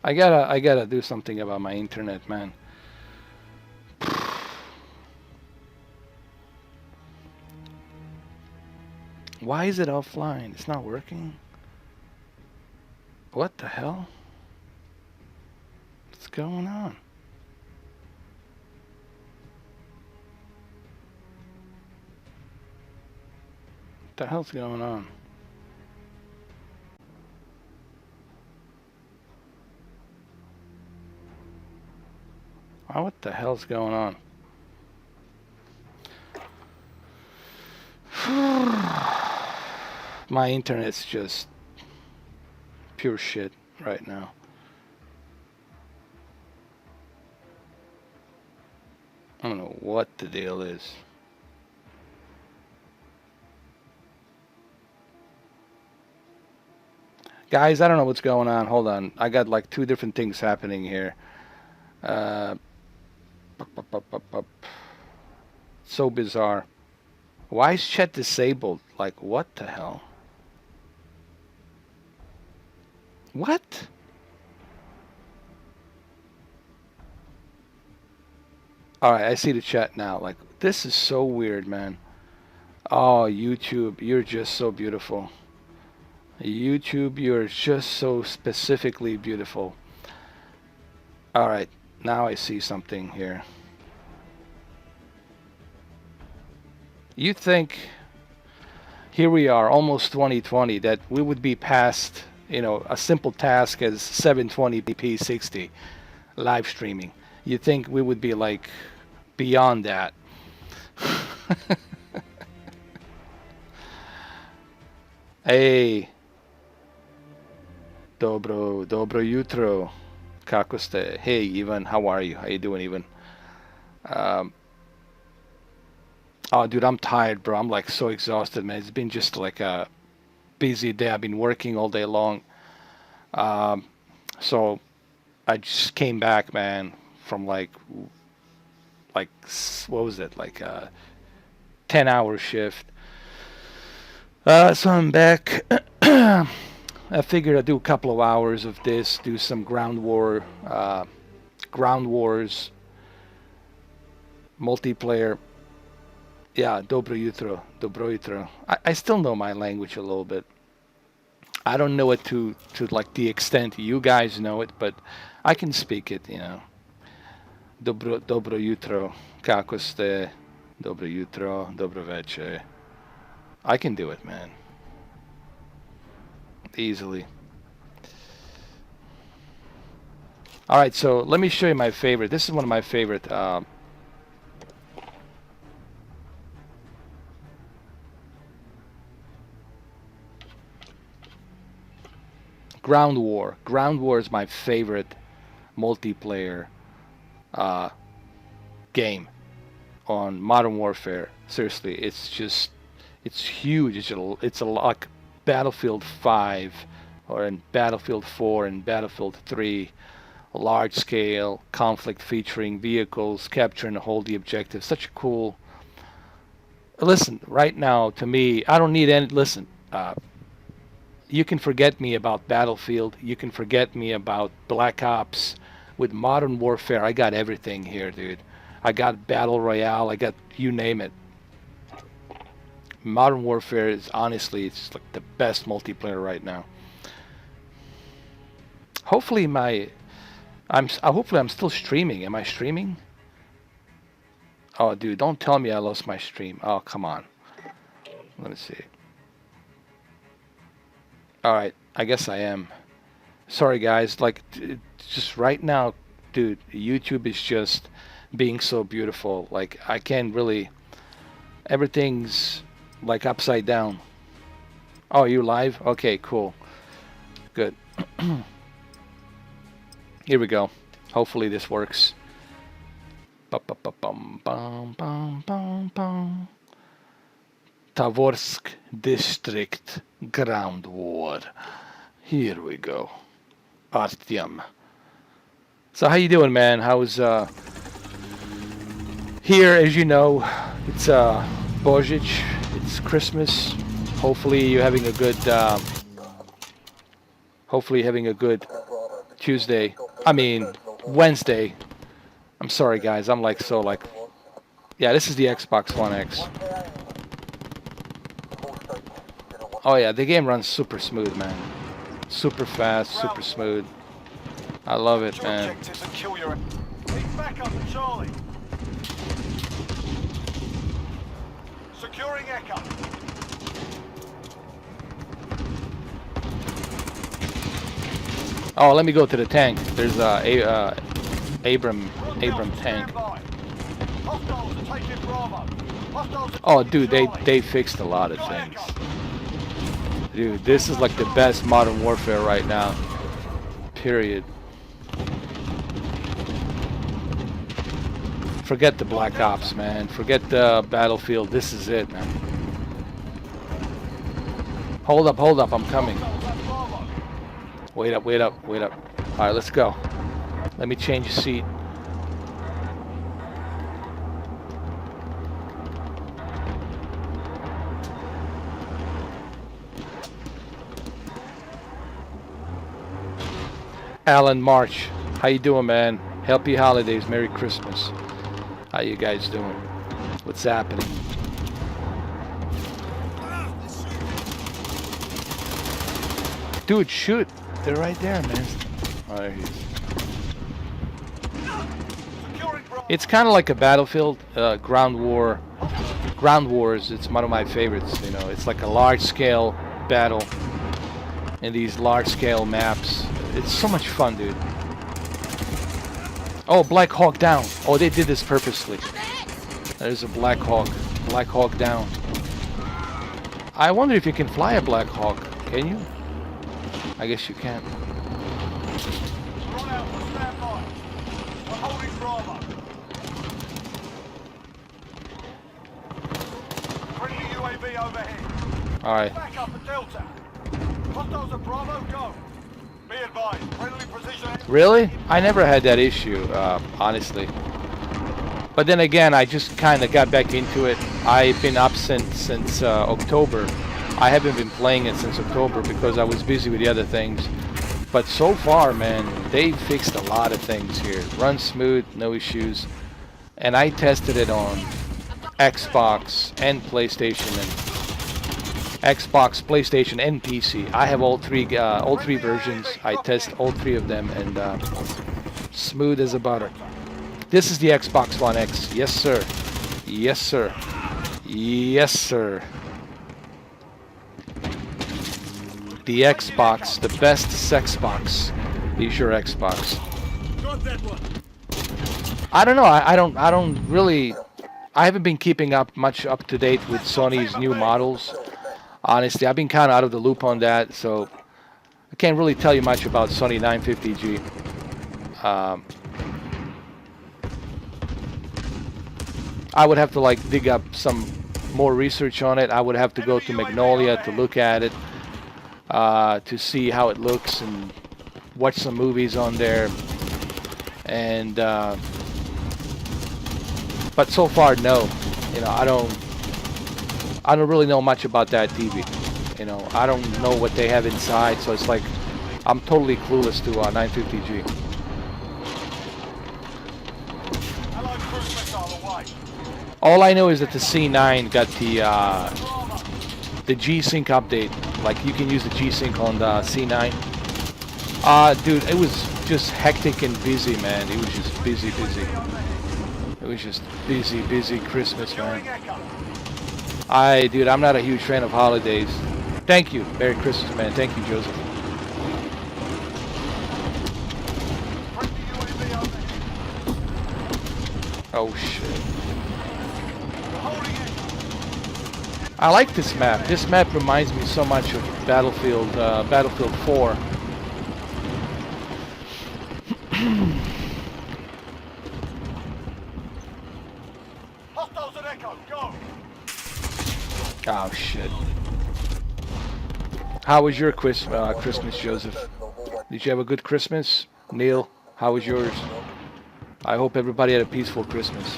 I gotta do something about my internet, man. Why is it offline? It's not working. What the hell? What's going on? What the hell's going on? Oh, what the hell's going on? My internet's just pure shit right now. I don't know what the deal is. Guys, I don't know what's going on. Hold on. I got like two different things happening here. So bizarre. Why is chat disabled? Like, what the hell? What? Alright, I see the chat now. Like, this is so weird, man. Oh, YouTube, you're just so beautiful. YouTube, you're just so specifically beautiful. Alright, now I see something here. You think, here we are, almost 2020, that we would be past, you know, a simple task as 720p 60 live streaming. You think we would be like beyond that. Hey, dobro jutro. Kako ste? Hey, Ivan, how are you? How you doing, Ivan? Oh, dude, I'm tired, bro. I'm like so exhausted, man. It's been just like a busy day. I've been working all day long. So I just came back, man, from like what was it? Like a 10-hour shift. So I'm back. I figured I'd do a couple of hours of this, do some ground wars, multiplayer. Yeah, dobro jutro. I still know my language a little bit. I don't know it to like the extent you guys know it, but I can speak it, you know. Dobro jutro, kako ste? Dobro jutro, dobro večer. I can do it, man. Easily. All right, so let me show you my favorite. This is one of my favorite. Ground War. Ground War is my favorite multiplayer game on Modern Warfare. Seriously, it's huge. It's a like Battlefield 5 or in Battlefield 4 and Battlefield 3. Large scale conflict featuring vehicles, capture and hold the objective. Such a cool. Listen, right now to me, I don't need any. Listen, you can forget me about Battlefield. You can forget me about Black Ops. With Modern Warfare, I got everything here, dude. I got Battle Royale. I got you name it. Modern Warfare is honestly, it's like the best multiplayer right now. Hopefully hopefully I'm still streaming. Am I streaming? Oh, dude, don't tell me I lost my stream. Oh, come on. Let me see. Alright, I guess I am. Sorry, guys. Like, just right now, dude, YouTube is just being so beautiful. Like, I can't really... Everything's, like, upside down. Oh, you live? Okay, cool. Good. Here we go. Hopefully this works. Tavorsk District Ground War. Here we go. Artyom. So how you doing, man? How's here? As you know, it's Božić. It's Christmas. Hopefully you're having a good. Hopefully having a good Tuesday. I mean, Wednesday. I'm sorry, guys. I'm like so like. Yeah, this is the Xbox One X. Oh yeah, the game runs super smooth, man. Super fast, super smooth. I love it, man. Back up to Charlie. Securing Echo. Oh, let me go to the tank. There's Abram tank. Oh, dude, they fixed a lot of things. Dude, this is like the best Modern Warfare right now. Period. Forget the Black Ops, man. Forget the Battlefield. This is it, man. Hold up. I'm coming. Wait up. All right, let's go. Let me change the seat. Alan March, how you doing, man? Happy holidays, Merry Christmas. How you guys doing? What's happening? Dude, shoot! They're right there, man. Oh, there he is. It's kind of like a Battlefield, Ground Wars. It's one of my favorites. You know, it's like a large-scale battle in these large-scale maps. It's so much fun, dude. Oh, Black Hawk down. Oh, they did this purposely. There's a Black Hawk. Black Hawk down. I wonder if you can fly a Black Hawk. Can you? I guess you can. Alright. Really? I never had that issue, honestly. But then again, I just kind of got back into it. I've been absent since October. I haven't been playing it since October because I was busy with the other things. But so far, man, they fixed a lot of things here. Runs smooth, no issues. And I tested it on Xbox and PlayStation, and Xbox, PlayStation, and PC. I have all three versions. I test all three of them, and smooth as a butter. This is the Xbox One X. Yes, sir. Yes, sir. Yes, sir. The Xbox, the best sex box. Is your Xbox? I don't know. I don't really. I haven't been keeping much up to date with Sony's new models. Honestly, I've been kind of out of the loop on that, so I can't really tell you much about Sony 950G. I would have to like dig up some more research on it. I would have to go to Magnolia to look at it, to see how it looks and watch some movies on there. And but so far, no. You know, I don't really know much about that TV. You know, I don't know what they have inside, so it's like I'm totally clueless to 950G. All I know is that the C9 got the G-Sync update. Like you can use the G-Sync on the C9. Dude, it was just hectic and busy, man. It was just busy. It was just busy Christmas, man. Dude, I'm not a huge fan of holidays. Thank you. Merry Christmas, man. Thank you, Joseph. Oh, shit. I like this map. This map reminds me so much of Battlefield 4. Oh shit. How was your Christmas, Joseph? Did you have a good Christmas? Neil, how was yours? I hope everybody had a peaceful Christmas.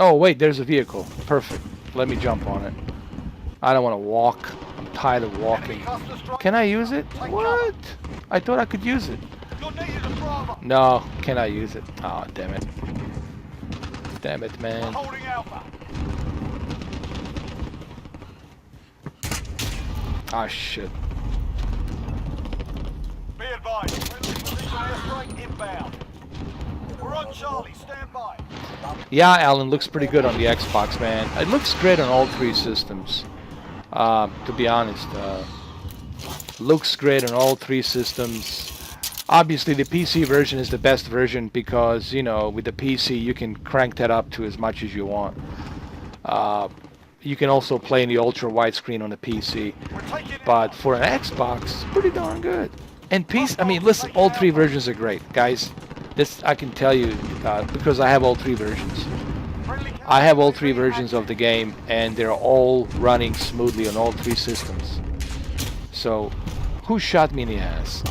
Oh wait, there's a vehicle. Perfect. Let me jump on it. I don't want to walk. I'm tired of walking. Can I use it? What? I thought I could use it. No, can I use it? Oh, damn it. Damn it, man. Ah, shit. Be advised, airstrike inbound. We're on Charlie, stand by. Yeah, Alan, looks pretty good on the Xbox, man. It looks great on all three systems. To be honest, looks great on all three systems. Obviously, the PC version is the best version because, you know, with the PC you can crank that up to as much as you want. You can also play in the ultra widescreen on the PC, but for an Xbox, it's pretty darn good. And PC, I mean, listen, all three versions are great, guys. This I can tell you because I have all three versions. I have all three versions of the game, and they're all running smoothly on all three systems. So, who shot me in the ass?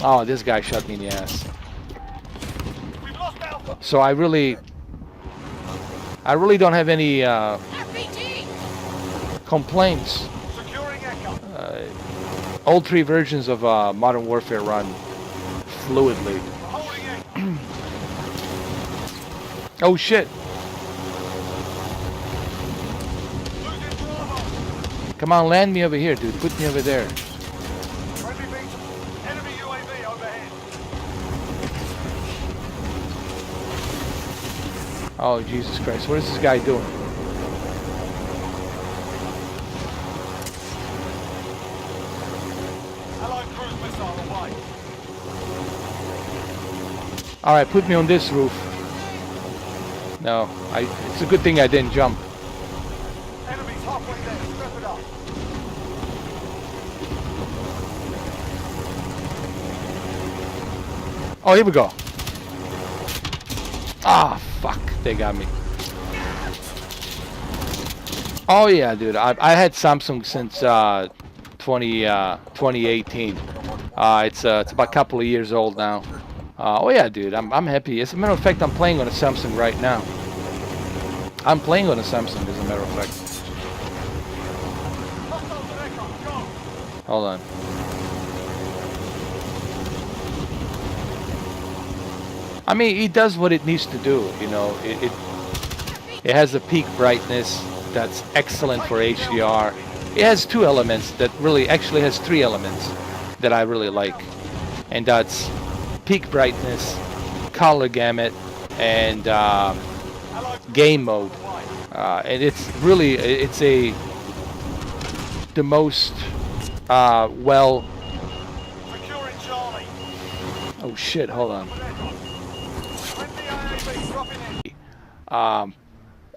Oh, this guy shot me in the ass. So I really don't have any complaints. All three versions of Modern Warfare run fluidly. Oh shit! Come on, land me over here, dude. Put me over there. Enemy UAV overhead. Oh, Jesus Christ. What is this guy doing? Allied cruise missile away. Alright, put me on this roof. No, it's a good thing I didn't jump. Enemies halfway there, step it up. Oh, here we go. Ah, fuck. They got me. Oh, yeah, dude. I had Samsung since 2018. It's about a couple of years old now. Oh, yeah, dude. I'm happy. As a matter of fact, I'm playing on a Samsung right now. I'm playing on a Samsung, as a matter of fact. Hold on. I mean, it does what it needs to do, you know. It has a peak brightness that's excellent for HDR. It has two elements that really, actually has three elements that I really like. And that's peak brightness, color gamut, and game mode. And it's really, the most well. Oh shit! Hold on.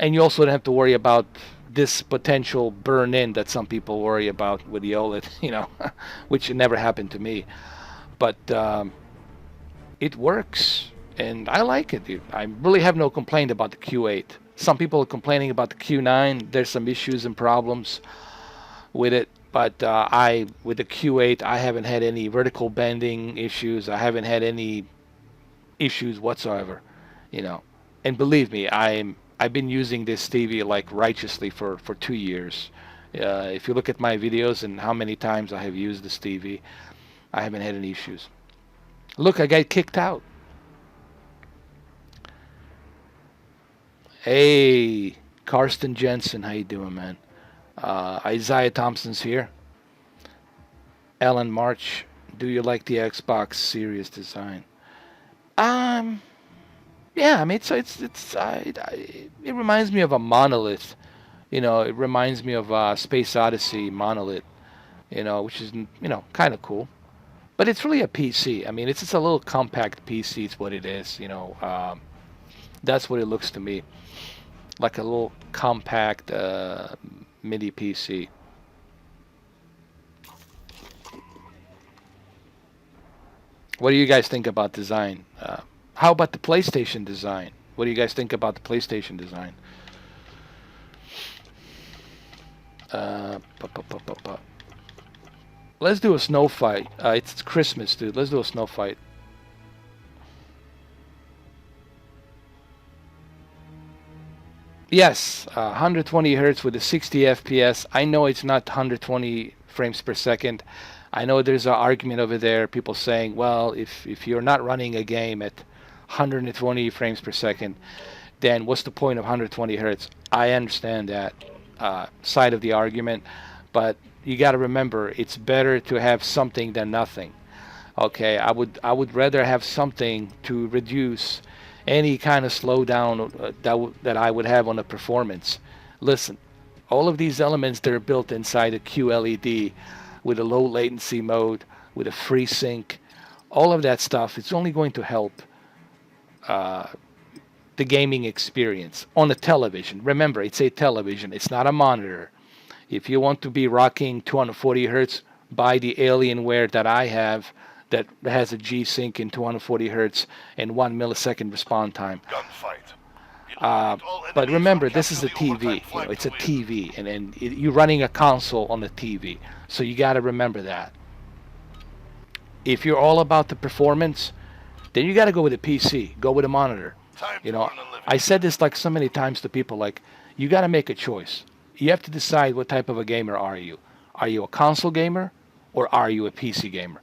And you also don't have to worry about this potential burn-in that some people worry about with the OLED, you know, which never happened to me. But it works, and I like it, dude. I really have no complaint about the Q8. Some people are complaining about the Q9. There's some issues and problems with it, but with the Q8, I haven't had any vertical bending issues. I haven't had any issues whatsoever, you know. And believe me, I've been using this TV like righteously for 2 years. If you look at my videos and how many times I have used this TV, I haven't had any issues. Look, I got kicked out. Hey, Karsten Jensen, how you doing, man? Isaiah Thompson's here. Alan March, do you like the Xbox Series design? Yeah, I mean, it reminds me of a monolith. You know, it reminds me of Space Odyssey monolith. You know, which is, you know, kind of cool. But it's really a PC. I mean, it's just a little compact PC. It's what it is. You know, that's what it looks to me, like a little compact mini PC. What do you guys think about design? How about the PlayStation design? What do you guys think about the PlayStation design? Let's do a snow fight. It's Christmas, dude. Let's do a snow fight. Yes, 120 hertz with a 60 FPS. I know it's not 120 frames per second. I know there's an argument over there, people saying, well, if you're not running a game at 120 frames per second, then what's the point of 120 hertz? I understand that side of the argument, but you got to remember it's better to have something than nothing. Okay, I would rather have something to reduce any kind of slowdown that I would have on the performance. Listen, all of these elements that are built inside a QLED with a low latency mode, with a free sync, all of that stuff, it's only going to help uh, the gaming experience on a television. Remember, it's a television, it's not a monitor. If you want to be rocking 240 hertz, buy the Alienware that I have that has a G-Sync in 240 hertz and 1 millisecond response time. Gunfight. But remember, this is a TV. You know, it's a TV, and you're running a console on the TV. So you got to remember that. If you're all about the performance, then you got to go with a PC. Go with a monitor. You know, I said this like so many times to people, like, you got to make a choice. You have to decide what type of a gamer are you. Are you a console gamer or are you a PC gamer?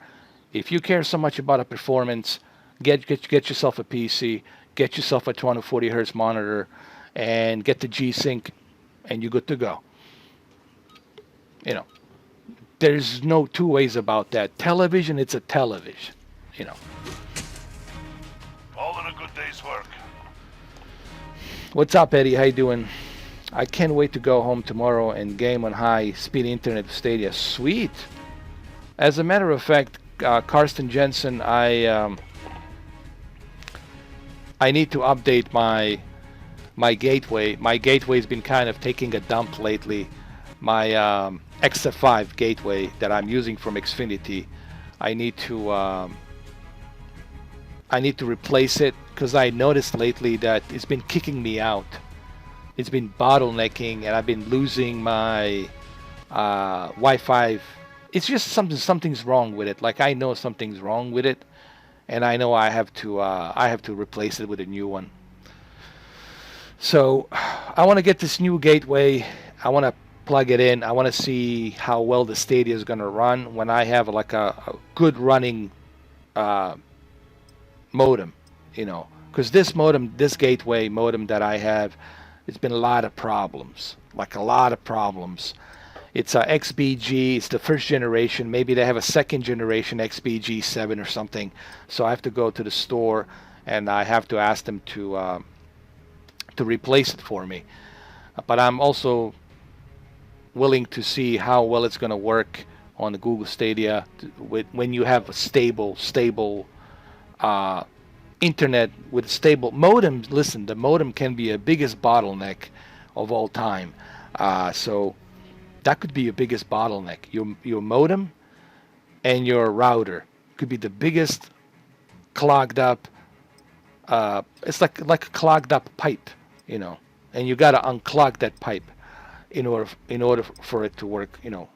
If you care so much about a performance, get yourself a PC, get yourself a 240 hertz monitor, and get the G-Sync, and you're good to go. You know, there's no two ways about that. Television, it's a television. You know. All in a good day's work. What's up, Eddie? How you doing? I can't wait to go home tomorrow and game on high-speed internet Stadia. Sweet. As a matter of fact, Karsten Jensen, I need to update my gateway. My gateway's been kind of taking a dump lately. My XF5 gateway that I'm using from Xfinity, I need to replace it because I noticed lately that it's been kicking me out. It's been bottlenecking, and I've been losing my Wi-Fi. It's just something's wrong with it. Like, I know something's wrong with it, and I know I have to replace it with a new one. So I want to get this new gateway. I want to plug it in. I want to see how well the Stadia is going to run when I have like a good running modem, you know, because this gateway modem that I have, it's been a lot of problems, like a lot of problems. It's a XBG. It's the first generation. Maybe they have a second generation XBG 7 or something. So I have to go to the store and I have to ask them to replace it for me. But I'm also willing to see how well it's going to work on the Google Stadia when you have a stable internet with stable modem. Listen, the modem can be a biggest bottleneck of all time. So that could be your biggest bottleneck. Your modem and your router could be the biggest clogged up. It's like a clogged up pipe, you know, and you got to unclog that pipe in order for it to work, you know,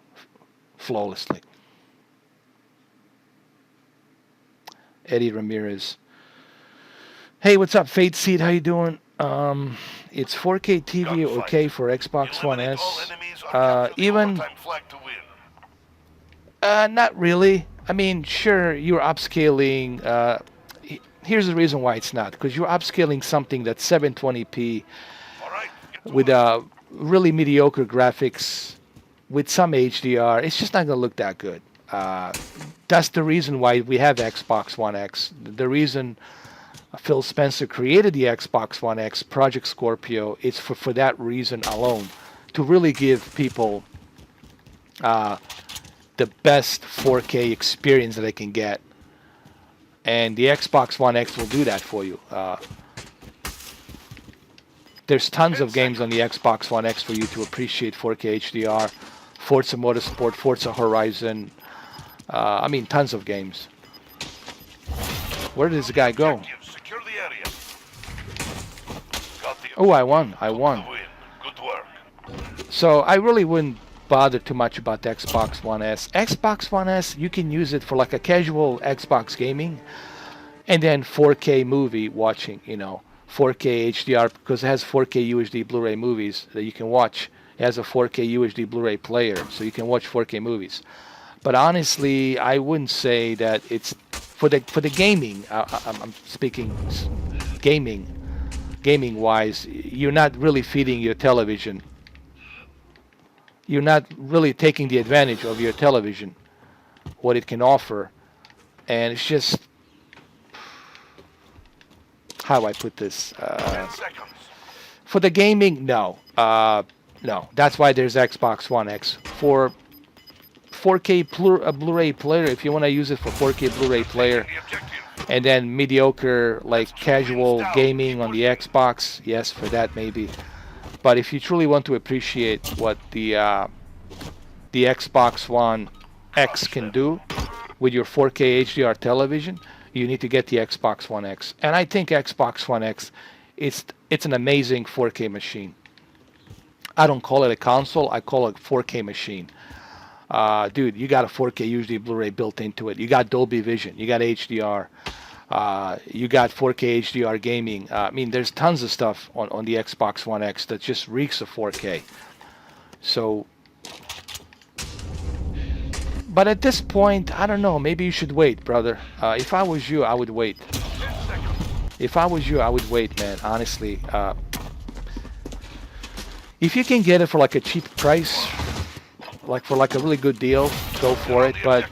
flawlessly. Eddie Ramirez. Hey, what's up, Fate Seed? How you doing? It's 4K TV okay for Xbox One S? Even not really. I mean, sure, you're upscaling. Here's the reason why it's not, because you're upscaling something that's 720p with really mediocre graphics with some HDR. It's just not going to look that good. That's the reason why we have Xbox One X. The reason Phil Spencer created the Xbox One X, Project Scorpio, it's for that reason alone, to really give people the best 4K experience that they can get. And the Xbox One X will do that for you. There's tons of games on the Xbox One X for you to appreciate 4K HDR, Forza Motorsport, Forza Horizon. I mean, tons of games. Where did this guy go? Oh, I won. Good work. So I really wouldn't bother too much about the Xbox One S. Xbox One S, you can use it for like a casual Xbox gaming and then 4K movie watching, you know. 4K HDR because it has 4K UHD Blu-ray movies that you can watch. It has a 4K UHD Blu-ray player, so you can watch 4K movies. But honestly, I wouldn't say that it's for the gaming. I'm speaking gaming wise. You're not really feeding your television. You're not really taking the advantage of your television, what it can offer, and it's just how do I put this. 10 seconds. For the gaming, no, no. That's why there's Xbox One X for 4K Blu-ray player. If you want to use it for 4K Blu-ray player, The objective. and then mediocre like casual gaming on the Xbox, yes, for that maybe. But if you truly want to appreciate what the Xbox One X can do with your 4K HDR television, you need to get the Xbox One X. And I think Xbox One X, it's an amazing 4K machine. I don't call it a console, I call it a 4K machine. Dude, you got a 4K UHD Blu-ray built into it. You got Dolby Vision. You got HDR. You got 4K HDR gaming. I mean, there's tons of stuff on the Xbox One X that just reeks of 4K. So, but at this point, I don't know. Maybe you should wait, brother. If I was you, I would wait. If I was you, I would wait, man. Honestly, if you can get it for like a cheap price, like for like a really good deal, go for it. But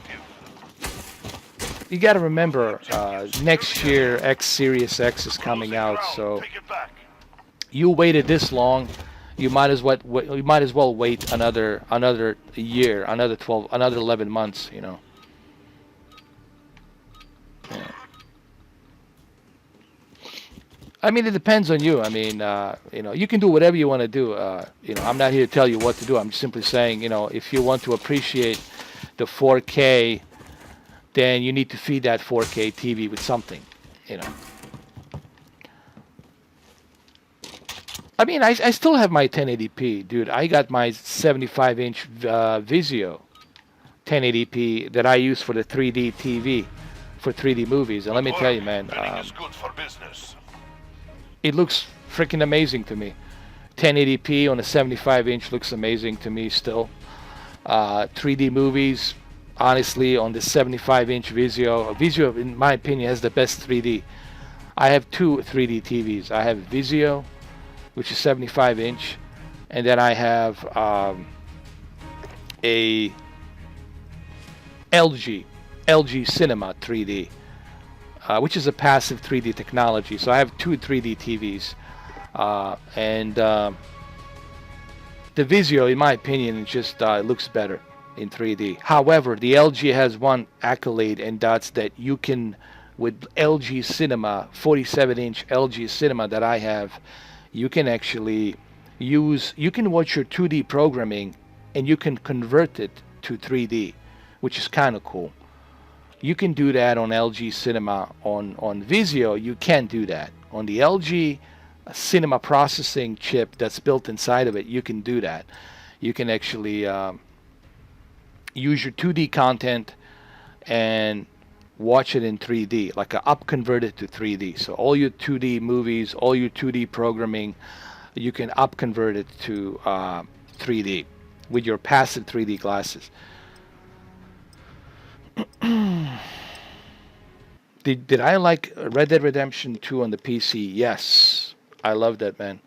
you got to remember, next year X Series X is coming out, so Take it back. you waited this long, you might as well wait another year, another 12, another 11 months, you know. Yeah. I mean, it depends on you. I mean, you know, you can do whatever you want to do. You know, I'm not here to tell you what to do. I'm simply saying, you know, if you want to appreciate the 4K, then you need to feed that 4K TV with something, you know. I mean, I still have my 1080p, dude. I got my 75-inch Vizio 1080p that I use for the 3D TV, for 3D movies. And let me tell you, man, Bidding is good for business. it looks freaking amazing to me. 1080p on a 75-inch looks amazing to me still. 3D movies, honestly, on the 75-inch Vizio. Vizio, in my opinion, has the best 3D. I have two 3D TVs. I have Vizio, which is 75-inch, and then I have a LG Cinema 3D, which is a passive 3D technology. So I have two 3D TVs, and the Vizio, in my opinion, it just looks better in 3D. However, the LG has one accolade, and that's that you can, with LG Cinema, 47-inch LG Cinema that I have, you can actually you can watch your 2D programming and you can convert it to 3D, which is kind of cool. You can do that on LG Cinema. On Vizio, you can't do that. On the LG Cinema processing chip that's built inside of it, you can do that. You can actually use your 2D content and watch it in 3D, like convert it to 3D. So all your 2D movies, all your 2D programming, you can convert it to 3D with your passive 3D glasses. Did I like Red Dead Redemption 2 on the PC? Yes, I love that, man.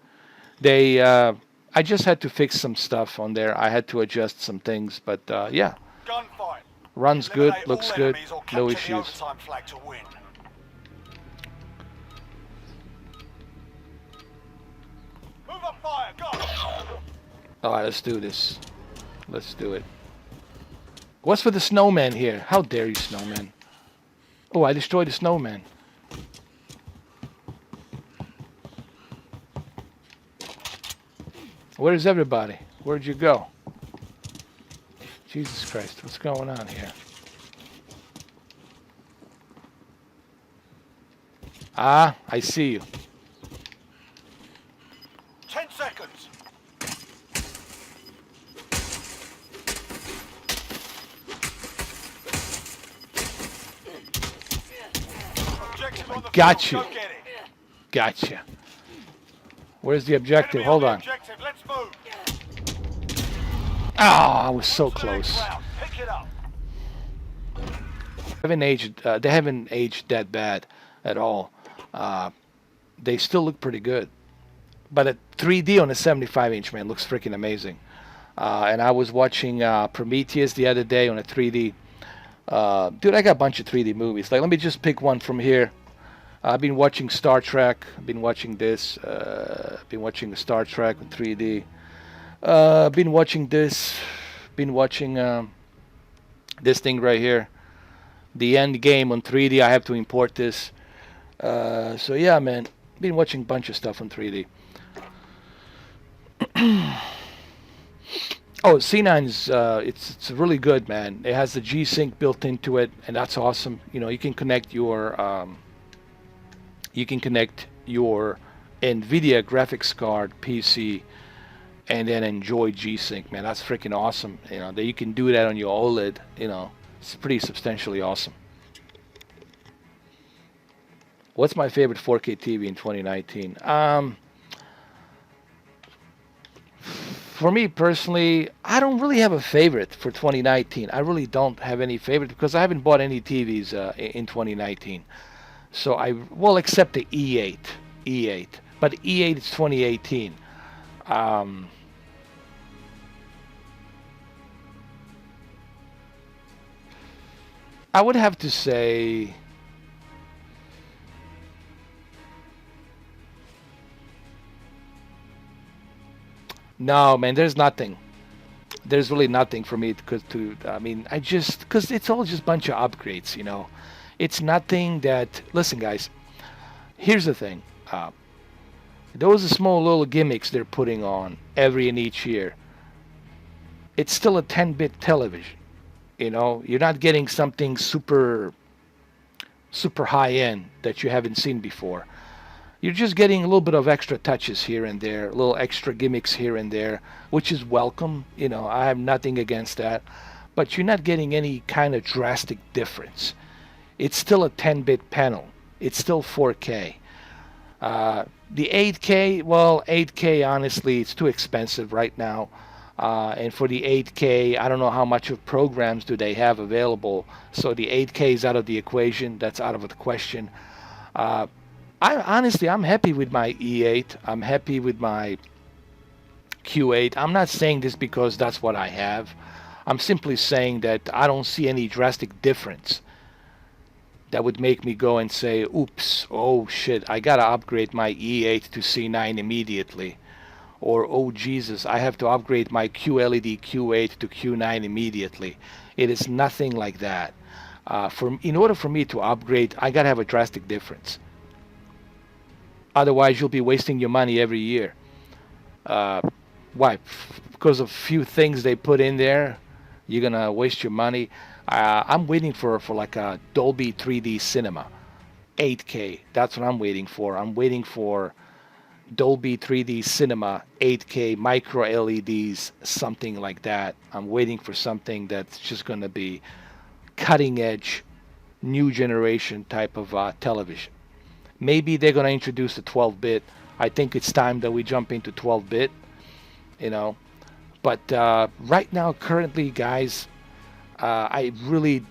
They I just had to fix some stuff on there. I had to adjust some things, but yeah, Gunfight. runs good, Eliminate looks all good, enemies or no capture the issues. overtime flag to win. Move up fire, go! All right, let's do this. Let's do it. What's with the snowman here? How dare you, snowman? Oh, I destroyed the snowman. Where's everybody? Where'd you go? Jesus Christ, what's going on here? Ah, I see you. 10 seconds. Objective on the Got field. you. Go get it. Gotcha. Where's the objective? Enemy Hold the on. objective. Let's move. Ah, I was so To the next close. round. Pick it up. They haven't aged that bad at all. They still look pretty good. But at 3D on a 75-inch, man, looks freaking amazing. And I was watching Prometheus the other day on a 3D. Dude, I got a bunch of 3D movies. Like, let me just pick one from here. I've been watching Star Trek. I've been watching this. I've been watching Star Trek in 3D. Been watching this. Been watching this thing right here. The End Game on 3D. I have to import this. So yeah, man. Been watching a bunch of stuff on 3D. Oh, C9's it's really good, man. It has the G-Sync built into it, and that's awesome. You know, you can connect your NVIDIA graphics card PC and then enjoy G-Sync, man. That's freaking awesome. You know, that you can do that on your OLED. You know, it's pretty substantially awesome. What's my favorite 4K TV in 2019? For me personally, I don't really have a favorite for 2019. I really don't have any favorite because I haven't bought any TVs in 2019. So well, except the E8, but E8 is 2018. I would have to say. No, man, there's nothing. There's really nothing for me I mean, because it's all just a bunch of upgrades, you know. It's nothing that, listen, guys, here's the thing. Those are small little gimmicks they're putting on every and each year. It's still a 10-bit television, you know. You're not getting something super high-end that you haven't seen before. You're just getting a little bit of extra touches here and there, a little extra gimmicks here and there, which is welcome. You know, I have nothing against that. But you're not getting any kind of drastic difference. It's still a 10-bit panel. It's still 4K. The 8K, well, 8K, honestly, it's too expensive right now. And for the 8K, I don't know how much of programs do they have available. So the 8K is out of the equation. That's out of the question. I'm happy with my E8. I'm happy with my Q8. I'm not saying this because that's what I have. I'm simply saying that I don't see any drastic difference that would make me go and say, oops, oh shit, I gotta upgrade my E8 to C9 immediately. Or, oh Jesus, I have to upgrade my QLED Q8 to Q9 immediately. It is nothing like that. In order for me to upgrade, I gotta have a drastic difference. Otherwise, you'll be wasting your money every year. Why? Because of a few things they put in there, you're gonna waste your money. I'm waiting for like a Dolby 3D Cinema, 8K. That's what I'm waiting for. I'm waiting for Dolby 3D Cinema, 8K, micro LEDs, something like that. I'm waiting for something that's just gonna be cutting edge, new generation type of television. Maybe they're going to introduce the 12-bit. I think it's time that we jump into 12-bit, you know. But right now, currently, guys, I really,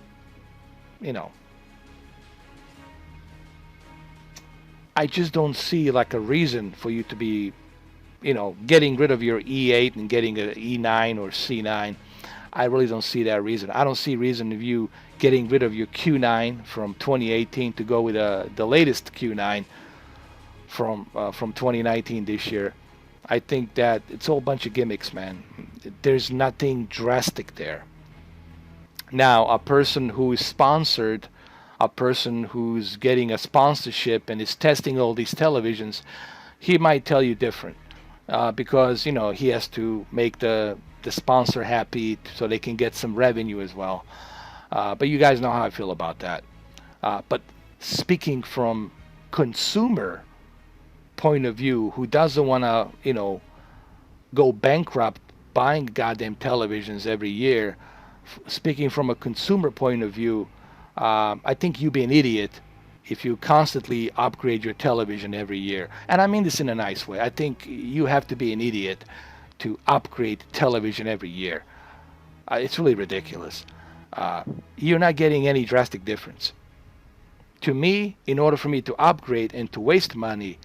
you know, I just don't see like a reason for you to be, you know, getting rid of your E8 and getting an E9 or C9. I really don't see that reason. I don't see reason of you getting rid of your Q9 from 2018 to go with the latest Q9 from 2019 this year. I think that it's all a bunch of gimmicks, man. There's nothing drastic there. Now, a person who is sponsored, a person who's getting a sponsorship and is testing all these televisions, he might tell you different because, you know, he has to make the sponsor happy so they can get some revenue as well. But you guys know how I feel about that. But speaking from consumer point of view, who doesn't want to, you know, go bankrupt buying goddamn televisions every year, speaking from a consumer point of view, I think you'd be an idiot if you constantly upgrade your television every year. And I mean this in a nice way. I think you have to be an idiot to upgrade television every year. It's really ridiculous. You're not getting any drastic difference. To me, in order for me to upgrade and to waste money,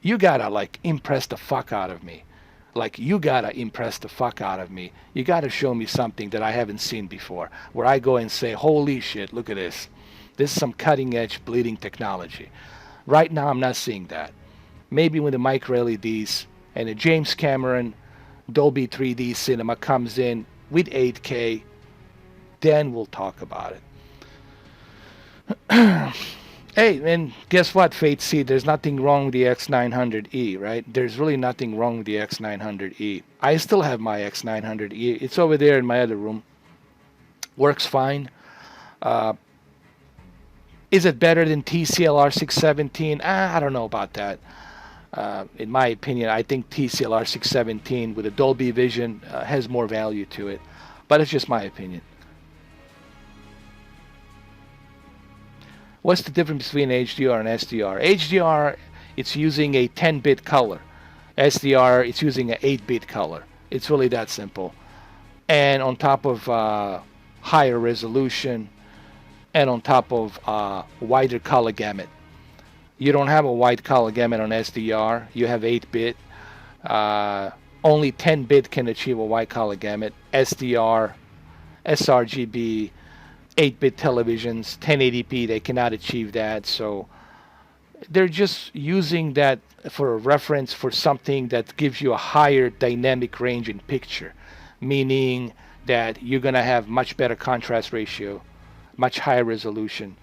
you gotta like impress the fuck out of me. Like you gotta impress the fuck out of me. You gotta show me something that I haven't seen before, where I go and say, holy shit, look at this. This is some cutting edge bleeding technology. Right now, I'm not seeing that. Maybe when the micro LEDs and the James Cameron Dolby 3D cinema comes in with 8K, then we'll talk about it. Hey, and guess what, Fate C? There's nothing wrong with the X900E, right? There's really nothing wrong with the X900E. I still have my X900E. It's over there in my other room. Works fine. Is it better than TCLR 617? I don't know about that. In my opinion, I think TCLR 617 with a Dolby Vision has more value to it. But it's just my opinion. What's the difference between HDR and SDR? HDR, it's using a 10-bit color. SDR, it's using an 8-bit color. It's really that simple. And on top of higher resolution, and on top of wider color gamut. You don't have a wide color gamut on SDR. You have 8-bit. Only 10-bit can achieve a wide color gamut. SDR, sRGB, 8-bit televisions, 1080p, they cannot achieve that. So they're just using that for a reference for something that gives you a higher dynamic range in picture, meaning that you're going to have much better contrast ratio, much higher resolution,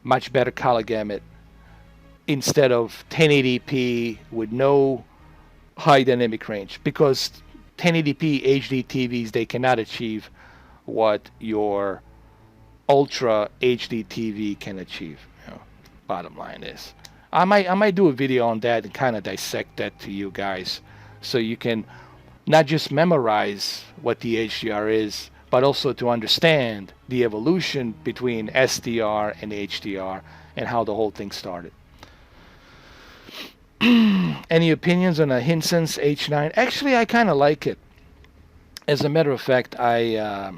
much better color gamut, instead of 1080p with no high dynamic range. Because 1080p HD TVs, they cannot achieve what your Ultra HD TV can achieve. Bottom line is, I might do a video on that and kind of dissect that to you guys, so you can not just memorize what the HDR is, but also to understand the evolution between SDR and HDR and how the whole thing started. Any opinions on a Hisense H9? Actually, I kind of like it. As a matter of fact, I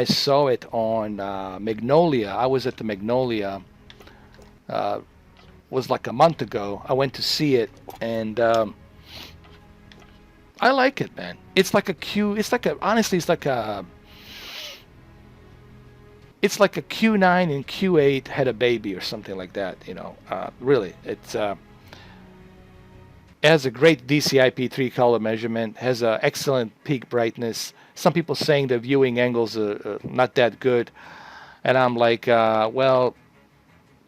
saw it on Magnolia. I was at the Magnolia. Was like a month ago. I went to see it, and I like it, man. It's like a Q. It's like a honestly, it's like a Q9 and Q8 had a baby or something like that. Really, it's. It has a great DCI-P3 color measurement. Has an excellent peak brightness. Some people saying the viewing angles are not that good, and I'm like, well,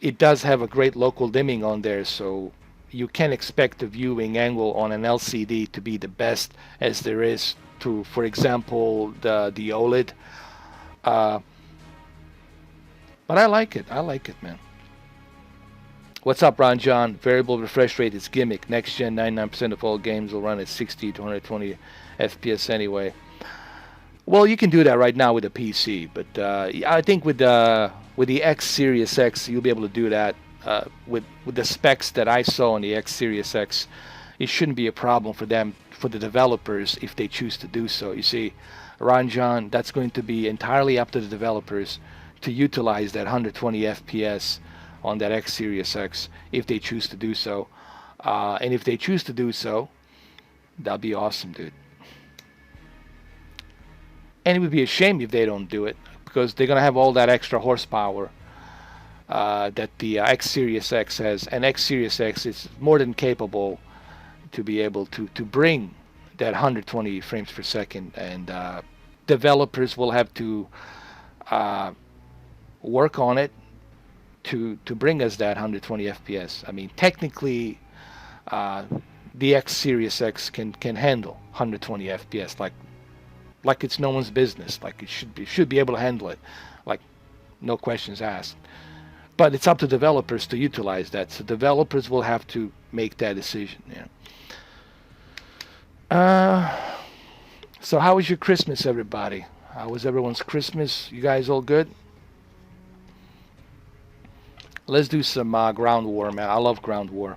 it does have a great local dimming on there, so you can expect the viewing angle on an LCD to be the best as there is to, for example, the OLED. But I like it. I like it, man. What's up, Ron John? Variable refresh rate is gimmick. Next gen, 99% of all games will run at 60 to 120 FPS anyway. Well, you can do that right now with a PC, but I think with the X Series X, you'll be able to do that. With the specs that I saw on the X Series X, it shouldn't be a problem for them, for the developers, if they choose to do so. You see, Ron John, that's going to be entirely up to the developers to utilize that 120 FPS on that X Series X if they choose to do so. And if they choose to do so, that'll be awesome, dude. And it would be a shame if they don't do it, because they're going to have all that extra horsepower that the X Series X has. And X Series X is more than capable to be able to bring that 120 frames per second. And developers will have to work on it to bring us that 120 FPS. I mean, technically, the X Series X can handle 120 FPS like it's no one's business. Like it should be able to handle it, like no questions asked. But it's up to developers to utilize that. So developers will have to make that decision. So how was your Christmas, everybody? How was everyone's Christmas? You guys all good? Let's do some ground war, man. I love ground war.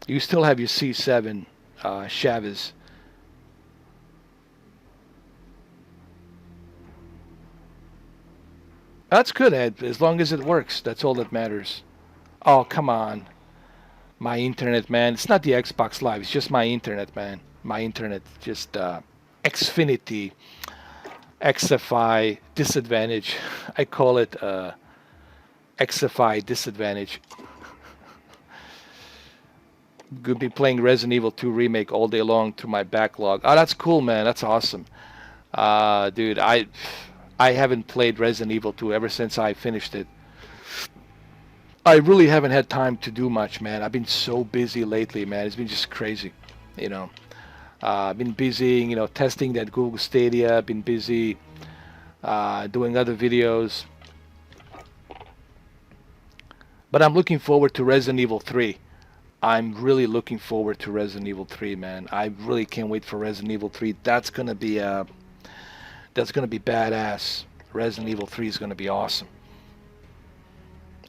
You still have your C7 Chavez. That's good, Ed. As long as it works, that's all that matters. Oh, come on. My internet, man. It's not the Xbox Live. It's just my internet, man. My internet, just Xfinity, XFI disadvantage. I call it XFI disadvantage. Could be playing Resident Evil 2 Remake all day long through my backlog. Oh, that's cool, man. That's awesome. Dude, I haven't played Resident Evil 2 ever since I finished it. I really haven't had time to do much, man. I've been so busy lately, man. It's been just crazy, you know. I've been busy, you know, testing that Google Stadia. I've been busy doing other videos. But I'm looking forward to Resident Evil 3. I'm really looking forward to Resident Evil 3, man. I really can't wait for Resident Evil 3. That's gonna be badass. Resident Evil 3 is gonna be awesome.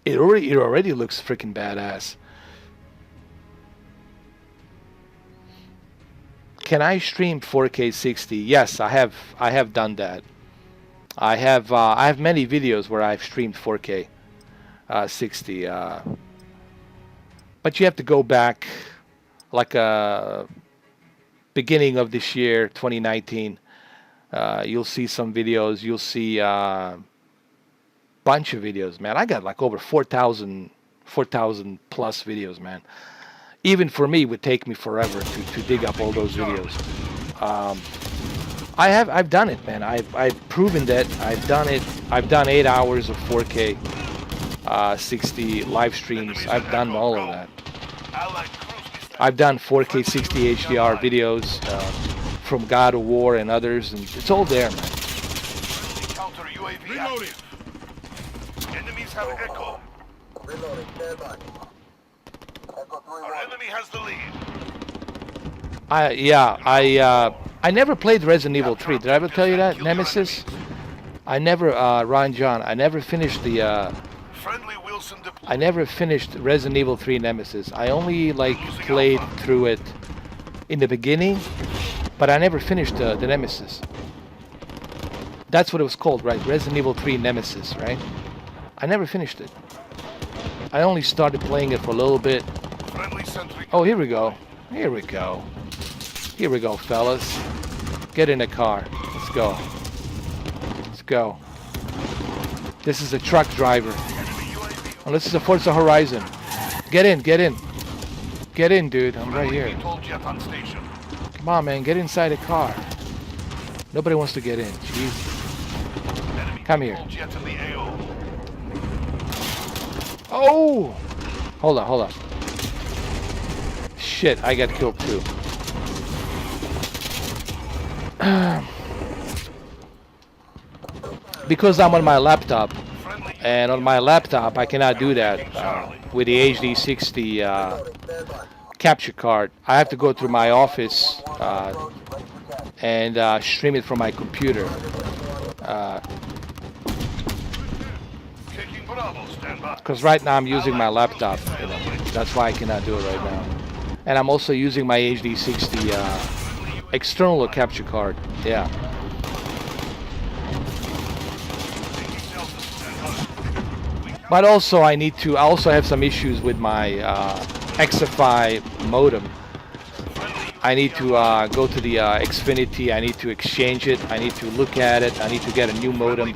It already looks freaking badass. Can I stream 4K 60? Yes, I have done that. I have many videos where I've streamed 4K 60. But you have to go back, like beginning of this year, 2019. You'll see some videos. You'll see bunch of videos, man. I got like over 4,000 plus videos, man. Even for me, it would take me forever to dig up all those videos. I've done it, man. I've proven that I've done it. I've done 8 hours of 4K 60 live streams. I've done all of that. I've done 4K 60 HDR videos from God of War and others, and it's all there, man. Counter UAV active. Enemies have echo. Reloading, stand by. Our enemy has the lead. I never played Resident Evil 3. Did I ever tell you that? Nemesis? I never, Ron John, I never finished the, Friendly Wilson deployed. I never finished Resident Evil 3 Nemesis. I only, like, played through it in the beginning, but I never finished the Nemesis. That's what it was called, right? Resident Evil 3 Nemesis, right? I never finished it. I only started playing it for a little bit. Friendly sentry. Oh, here we go. Here we go. Here we go, fellas. Get in the car. Let's go. Let's go. This is a truck driver. Oh, this is a Forza Horizon. Get in, get in. Get in, dude. I'm right here. Come on, man. Get inside the car. Nobody wants to get in. Jeez. Come here. Oh! Hold on, hold on. Shit, I got killed too. Because I'm on my laptop, and on my laptop I cannot do that with the HD60 capture card. I have to go through my office and stream it from my computer. Because right now I'm using my laptop, you know. That's why I cannot do it right now. And I'm also using my HD60 external capture card. Yeah. But also I also have some issues with my XFI modem. I need to go to the Xfinity. I need to exchange it. I need to look at it. I need to get a new modem.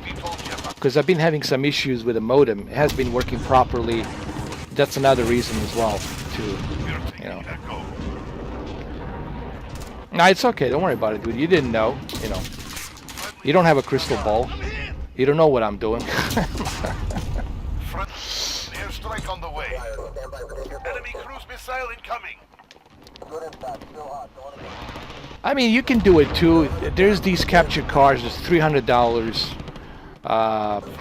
Because I've been having some issues with the modem. It has been working properly. That's another reason as well, too. You know. Nah, it's okay. Don't worry about it, dude. You didn't know. You know. You don't have a crystal ball. You don't know what I'm doing. Airstrike on the way. Enemy cruise missile incoming. I mean, you can do it too. There's these capture cards. It's $300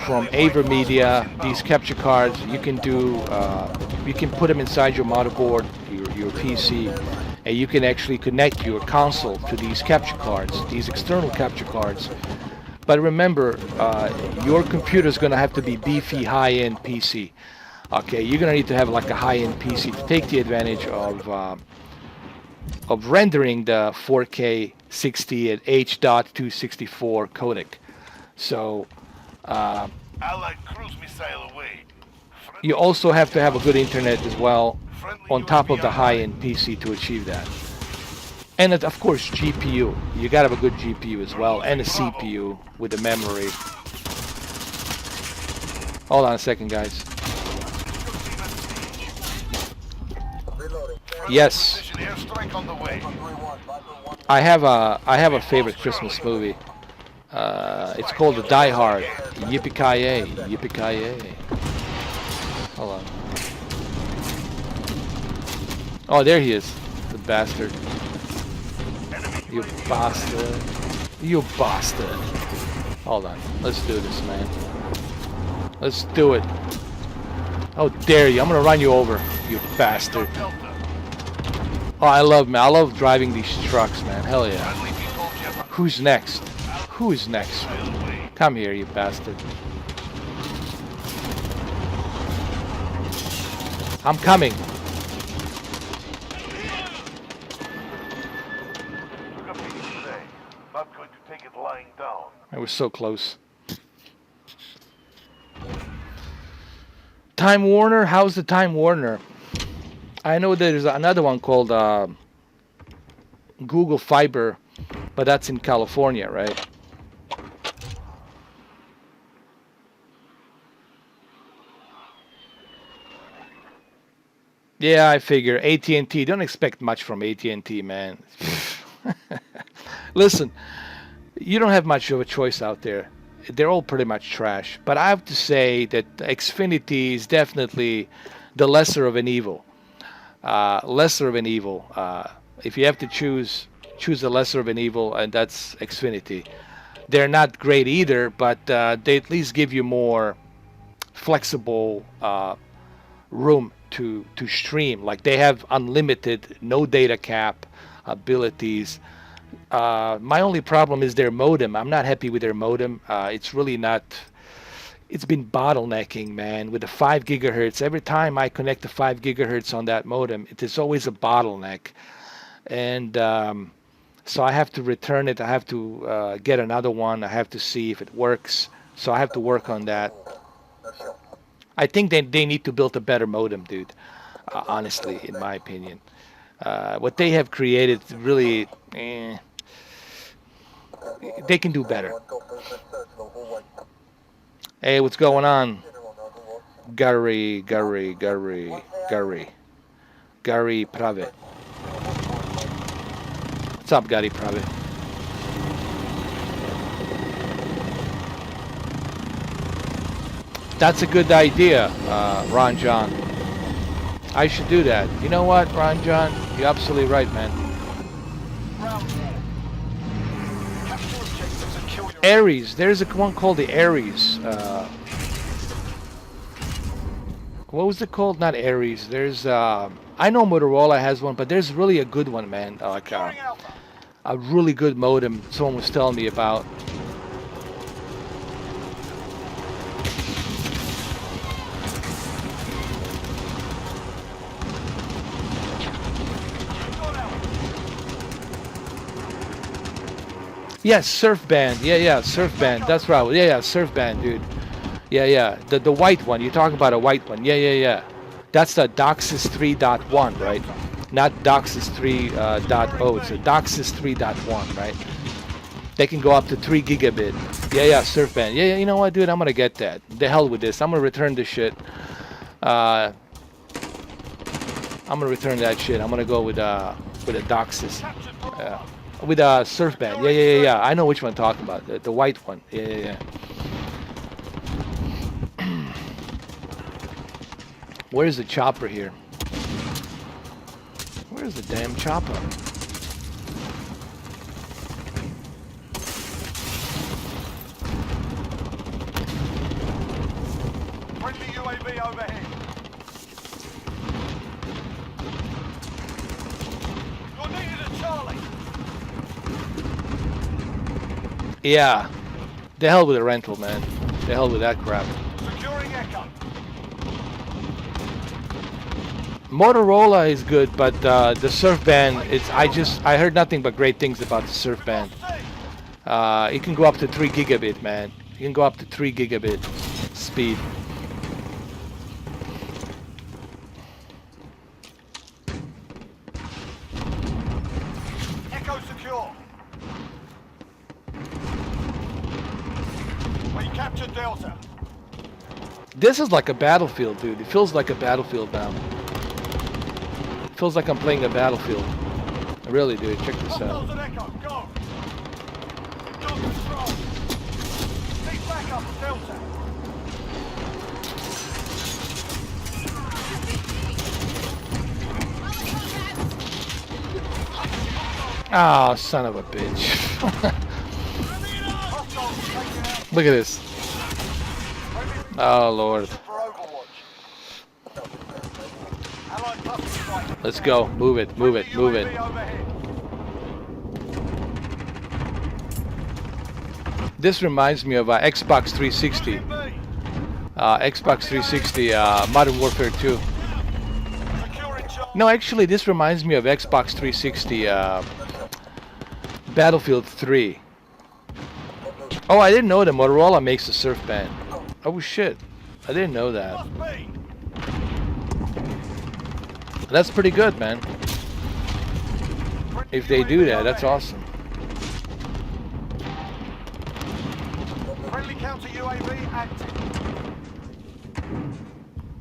from AverMedia. These capture cards, you can do. You can put them inside your motherboard, your PC, and you can actually connect your console to these capture cards. These external capture cards. But remember, your computer is going to have to be beefy, high-end PC. Okay, you're going to need to have like a high-end PC to take the advantage of rendering the 4K 60 at H.264 codec. So Allied cruise missile away. you also have to have a good internet as well on top of the high-end PC to achieve that. And of course, GPU. You gotta have a good GPU as well, and a CPU with the memory. Hold on a second, guys. Yes, I have a favorite Christmas movie. It's called The Die Hard. Yippee-ki-yay, yippee-ki-yay. Hold on. Oh, there he is, the bastard. You bastard. You bastard. Hold on. Let's do this, man. Let's do it. How dare you? I'm gonna run you over, you bastard. Oh, I love driving these trucks, man. Hell yeah. Who's next? Who's next? Come here, you bastard. I'm coming. I was so close. Time Warner? How's the Time Warner? I know there's another one called Google Fiber, but that's in California, right? Yeah, I figure. AT&T, don't expect much from AT&T, man. Listen, you don't have much of a choice out there. They're all pretty much trash. But I have to say that Xfinity is definitely the lesser of an evil. Lesser of an evil. If you have to choose the lesser of an evil, and that's Xfinity. They're not great either, but they at least give you more flexible room to stream. Like they have unlimited, no data cap abilities. My only problem is their modem. I'm not happy with their modem. It's really not. It's been bottlenecking, man, with the 5 gigahertz. Every time I connect the 5 gigahertz on that modem, it is always a bottleneck. And so I have to return it. I have to get another one. I have to see if it works. So I have to work on that. I think they need to build a better modem, dude. Honestly, in my opinion. What they have created really, they can do better. Hey, what's going on? Gary Prave. What's up, Gary Prave? That's a good idea, Ron John. I should do that. You know what, Ron John? You're absolutely right, man. Ares. There's one called the Ares. What was it called? Not Ares. There's I know Motorola has one, but there's really a good one, man. Like a really good modem. Someone was telling me about. Yes, Surfband. Yeah, Surfband. That's right. Yeah, Surfband, dude. Yeah. The white one. You're talking about a white one. Yeah. That's the DOCSIS 3.1, right? Not DOCSIS 3.0. It's a DOCSIS 3.1, right? They can go up to 3 gigabit. Yeah, Surfband. Yeah, you know what, dude? I'm gonna get that. The hell with this. I'm gonna return this shit. I'm gonna return that shit. I'm gonna go with a DOCSIS. With a Surfband. Yeah. I know which one I'm talking about. The white one. Yeah. Where's the chopper here? Where's the damn chopper? Friendly UAV overhead. You're needed at Charlie. Yeah. The hell with the rental, man. The hell with that crap. Securing Echo. Motorola is good, but the surf band, I heard nothing but great things about the surf band. It can go up to 3 gigabit, man. You can go up to 3 gigabit speed. Echo secure. We captured Delta. This is like a battlefield, dude. It feels like a battlefield now. It feels like I'm playing a battlefield. Really, dude. Check this out. Hostiles at Echo, go. Got control. Take back up Delta. Oh, son of a bitch. Hostiles taken out Look at this. Oh, Lord. for Overwatch. Allied cluster strike. Let's go. Move it, move it, move it. UAV overhead. This reminds me of Xbox 360. UAV. Xbox 360 Modern Warfare 2. Securing Charlie. No, actually, this reminds me of Xbox 360 Battlefield 3. Oh, I didn't know that Motorola makes a surf band. Oh shit, I didn't know that. Must be. That's pretty good, man. If they do that, that's awesome. Friendly counter UAV active.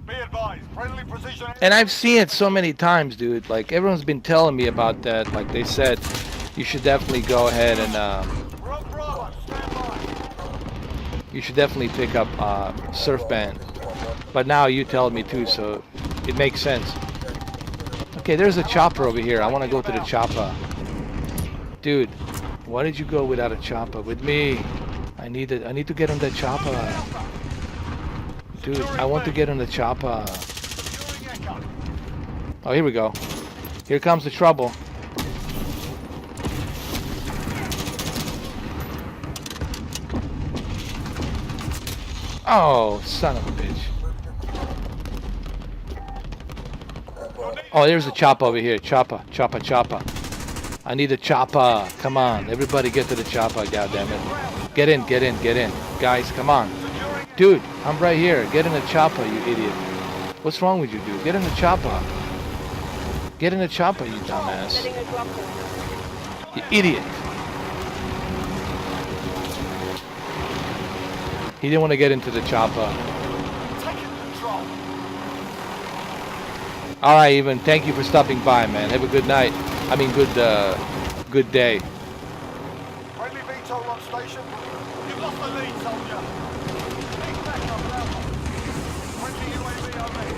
Be advised, friendly precision. And I've seen it so many times, dude. Like, everyone's been telling me about that. Like, they said, you should definitely go ahead and, Rogue Bravo, stand by. you should definitely pick up surf band. But now you tell me too, so it makes sense. Okay, there's a chopper over here. I want to go to the chopper. Dude, why did you go without a chopper? With me. I need to get on the chopper. Dude, I want to get on the chopper. Securing Echo. Oh, here we go. Here comes the trouble. Oh, son of a bitch. Oh, there's a chopper over here. Chopper, chopper, chopper. I need a chopper. Come on, everybody get to the chopper, goddammit. Get in, get in, get in. Guys, come on. Dude, I'm right here. Get in the chopper, you idiot. What's wrong with you, dude? Get in the chopper. Get in the chopper, you dumbass. You idiot. He didn't want to get into the chopper. Taking control. All right, Evan. Thank you for stopping by, man. Have a good night. I mean, good day. Friendly VTOL on station. You've lost the lead, soldier. Take back up Alpha. Friendly UAV overhead.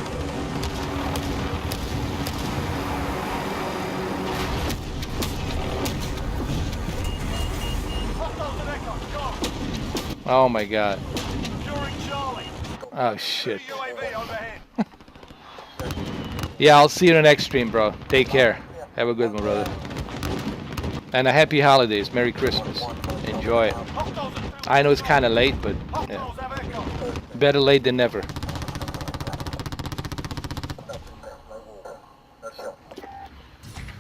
Hostiles at Echo, go. Oh my God. Securing Charlie. Oh shit. UAV overhead. Yeah, I'll see you in the next stream, bro. Take care. Have a good one, brother. And a happy holidays. Merry Christmas. Enjoy it. Hostiles at I know it's kind of late, but yeah, Hostiles have Echo. better late than never.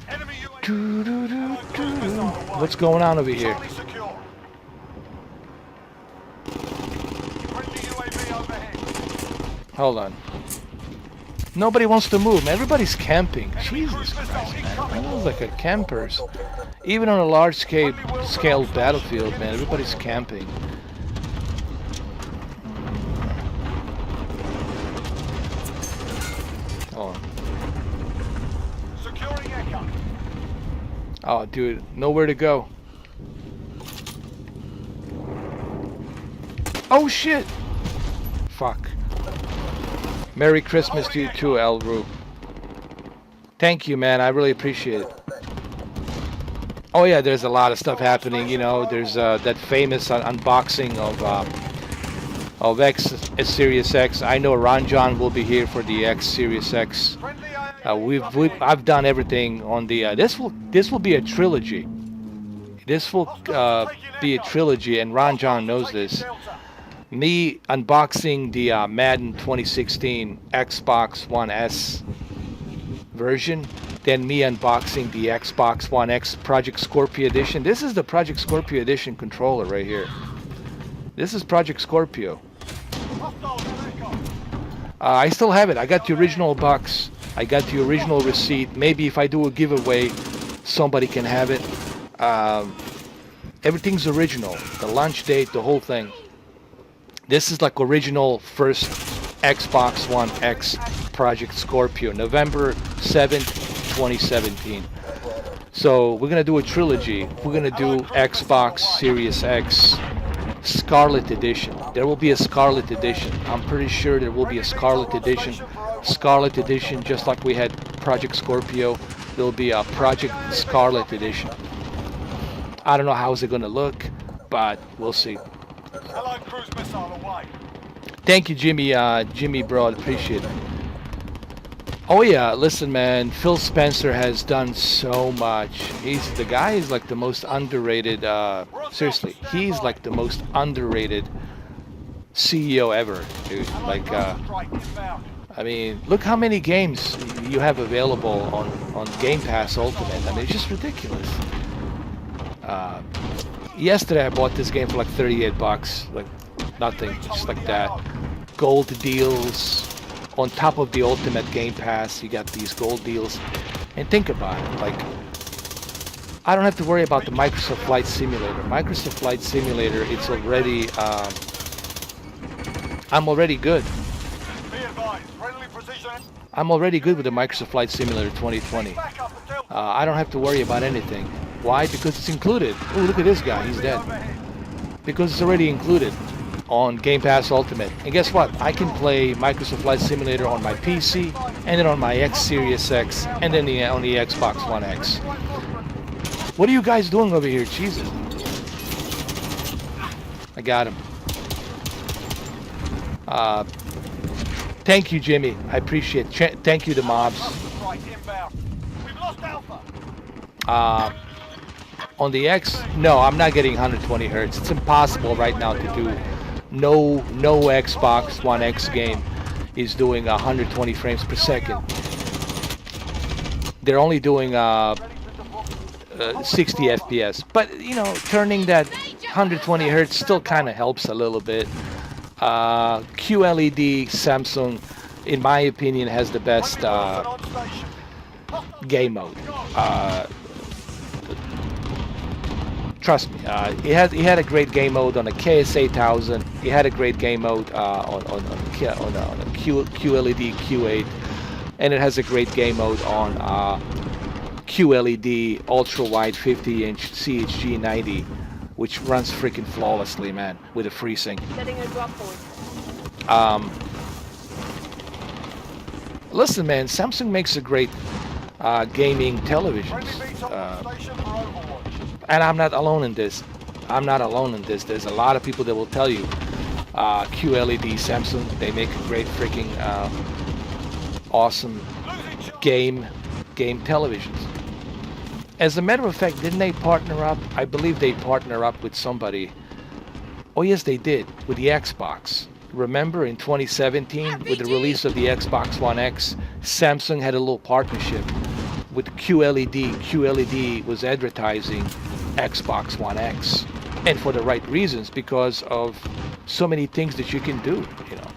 Enemy UAV. What's going on over here? Charlie secure. Friendly UAV overhead. Hold on. Nobody wants to move. Everybody's camping. Jesus Christ, man. Everyone's like a campers. Even on a large scale battlefield, man, everybody's camping. Hold on. Securing Echo. Oh, dude, nowhere to go. Oh shit! Fuck. Merry Christmas to you too, Elru. Thank you, man. I really appreciate it. Oh yeah, there's a lot of stuff happening. You know, there's that famous unboxing of Series X. I know Ron John will be here for the X Series X. I've done everything on the. This will be a trilogy. This will be a trilogy, and Ron John knows this. Me unboxing the Madden 2016 Xbox One S version, then me unboxing the Xbox One X Project Scorpio Edition. This is the Project Scorpio Edition controller right here. This is Project Scorpio. I still have it. I got the original box. I got the original receipt. Maybe if I do a giveaway, somebody can have it. Everything's original. The launch date, the whole thing. This is like original first Xbox One X Project Scorpio, November 7th, 2017. So we're gonna do a trilogy. We're gonna do Xbox Series X Scarlet Edition. There will be a Scarlet Edition. I'm pretty sure there will be a Scarlet Edition. Scarlet Edition, just like we had Project Scorpio, there'll be a Project Scarlet Edition. I don't know how is it gonna look, but we'll see. Allied cruise missile away. Thank you, Jimmy. Jimmy, bro, I appreciate it. Oh yeah, listen, man. Phil Spencer has done so much. The guy is like the most underrated. Seriously, he's like the most underrated CEO ever, dude. Like, I mean, look how many games you have available on Game Pass Ultimate. I mean, it's just ridiculous. Yesterday I bought this game for like 38 bucks, like nothing, just like that. Gold deals on top of the Ultimate Game Pass. You got these gold deals, and think about it. Like, I don't have to worry about the Microsoft Flight Simulator. Microsoft Flight Simulator, it's already. I'm already good. I'm already good with the Microsoft Flight Simulator 2020. I don't have to worry about anything. Why? Because it's included. Oh, look at this guy. He's dead. Because it's already included on Game Pass Ultimate. And guess what? I can play Microsoft Flight Simulator on my PC, and then on my X Series X, and then on the Xbox One X. What are you guys doing over here? Jesus. I got him. Thank you, Jimmy. I appreciate it. Thank you, the mobs. On the X, no, I'm not getting 120 hertz. It's impossible right now to do. No Xbox One X game is doing 120 frames per second. They're only doing 60 FPS. But you know, turning that 120 hertz still kind of helps a little bit. QLED Samsung, in my opinion, has the best game mode. Trust me, he had a great game mode on the KS8000. He had a great game mode on a QLED Q8, and it has a great game mode on QLED ultra wide 50-inch CHG 90, which runs freaking flawlessly, man, with a FreeSync. Setting a drop point. Listen, man, Samsung makes a great gaming televisions. And I'm not alone in this. I'm not alone in this. There's a lot of people that will tell you QLED Samsung, they make a great freaking awesome game televisions. As a matter of fact, didn't they partner up? I believe they partner up with somebody. Oh yes, they did, with the Xbox. Remember in 2017, with the release of the Xbox One X, Samsung had a little partnership with QLED. QLED was advertising Xbox One X, and for the right reasons, because of so many things that you can do, you know.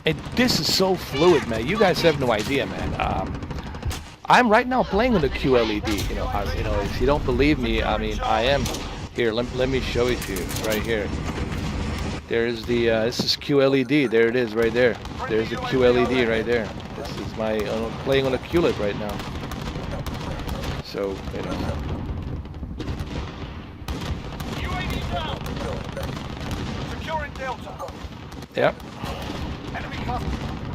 And this is so fluid, man. You guys have no idea, man. I'm right now playing with the QLED. You know, if you don't believe me, I mean, I am. Here, let me show it to you right here. There's the this is QLED. There it is, right there. There's the QLED right there. This is my playing on a QLED right now. So you know. Securing Delta. Yep.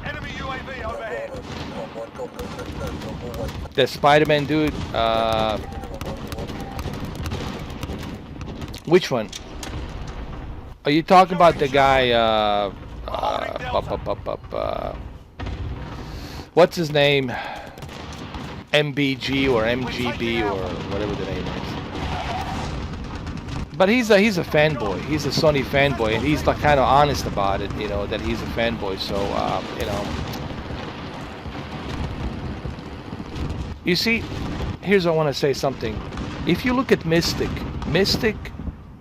Enemy UAV overhead. The Spider-Man dude. Which one? Are you talking about the guy? what's his name? MBG or MGB or whatever the name is. But he's a fanboy. He's a Sony fanboy, and he's like kind of honest about it, you know, that he's a fanboy. So you know, you see, here's I want to say something. If you look at Mystic,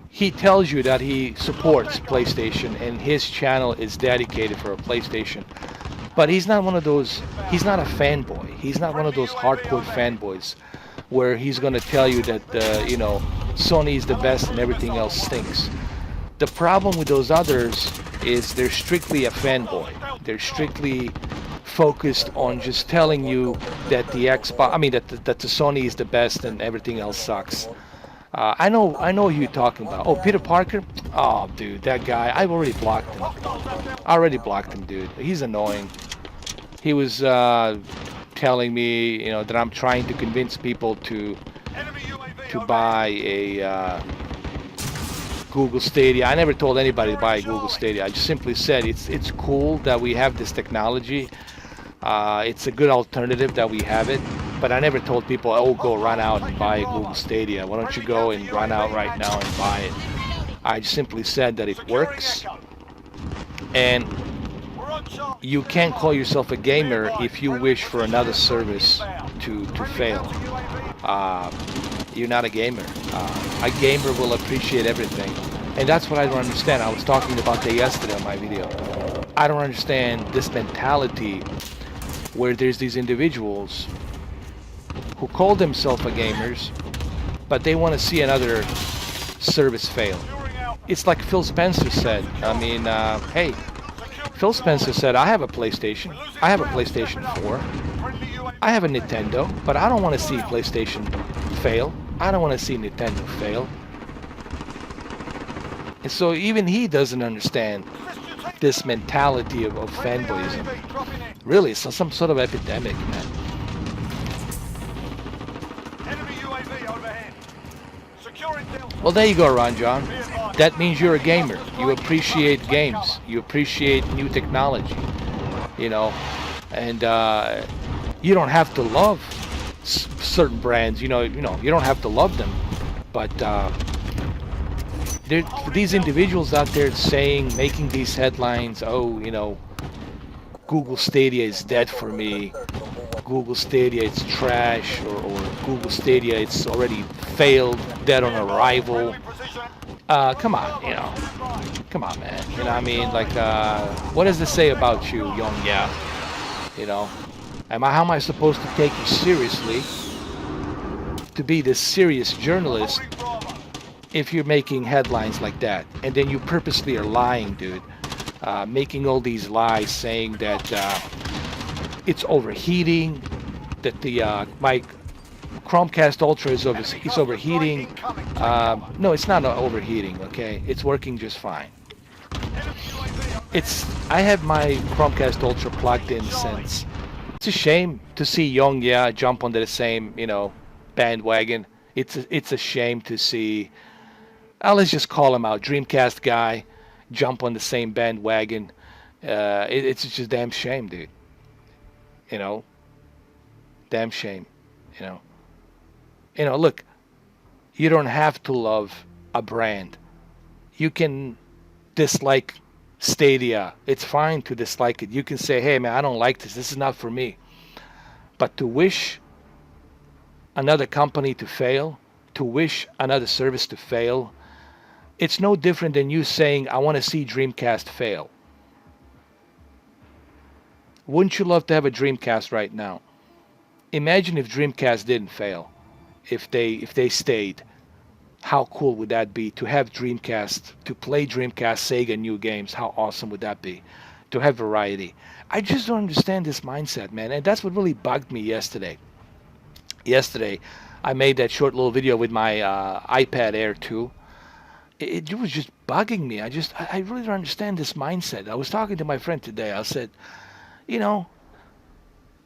he tells you that he supports PlayStation and his channel is dedicated for a PlayStation. But he's not one of those, he's not a fanboy. He's not one of those hardcore fanboys where he's going to tell you that, you know, Sony is the best and everything else stinks. The problem with those others is they're strictly a fanboy. They're strictly focused on just telling you that the Xbox, I mean, that the Sony is the best and everything else sucks. I know who you're talking about. Oh, Peter Parker? Oh, dude, that guy. I've already blocked him. I already blocked him, dude. He's annoying. He was telling me, you know, that I'm trying to convince people to buy a Google Stadia. I never told anybody to buy a Google Stadia. I just simply said it's cool that we have this technology. It's a good alternative that we have it. But I never told people, oh, go run out and buy a Google Stadia. Why don't you go and run out right now and buy it? I simply said that it works. And you can't call yourself a gamer if you wish for another service to fail. You're not a gamer. A gamer will appreciate everything. And that's what I don't understand. I was talking about that yesterday on my video. I don't understand this mentality where there's these individuals who call themselves gamers, but they want to see another service fail. It's like Phil Spencer said. I mean, hey, Phil Spencer said, I have a PlayStation. I have a PlayStation 4. I have a Nintendo, but I don't want to see PlayStation fail. I don't want to see Nintendo fail. And so even he doesn't understand this mentality of fanboyism. Really, it's some sort of epidemic, man. Well, there you go, Ron John. That means you're a gamer. You appreciate games. You appreciate new technology. You know, and you don't have to love certain brands. You know, you don't have to love them. But these individuals out there making these headlines. Oh, you know, Google Stadia is dead for me. Google Stadia, it's trash, or Google Stadia, it's already failed, dead on arrival. Come on, you know. Come on, man. You know what I mean? Like, what does this say about you, young yeah? You know? How am I supposed to take you seriously, to be this serious journalist, if you're making headlines like that? And then you purposely are lying, dude. Making all these lies, saying that it's overheating, that my Chromecast Ultra is overheating. No, it's not overheating, okay? It's working just fine. I have my Chromecast Ultra plugged in since. It's a shame to see Young Yeah jump onto the same, you know, bandwagon. It's a shame to see, let's just call him out, Dreamcast guy, jump on the same bandwagon. It's just a damn shame, dude. You know, damn shame. You know, look, you don't have to love a brand. You can dislike Stadia. It's fine to dislike it. You can say, hey man, I don't like this. This is not for me. But to wish another company to fail, to wish another service to fail, it's no different than you saying, I want to see Dreamcast fail. Wouldn't you love to have a Dreamcast right now? Imagine if Dreamcast didn't fail. If they stayed. How cool would that be to have Dreamcast, to play Dreamcast Sega new games? How awesome would that be? To have variety. I just don't understand this mindset, man. And that's what really bugged me yesterday. Yesterday, I made that short little video with my iPad Air 2. It was just bugging me. I really don't understand this mindset. I was talking to my friend today. I said, you know,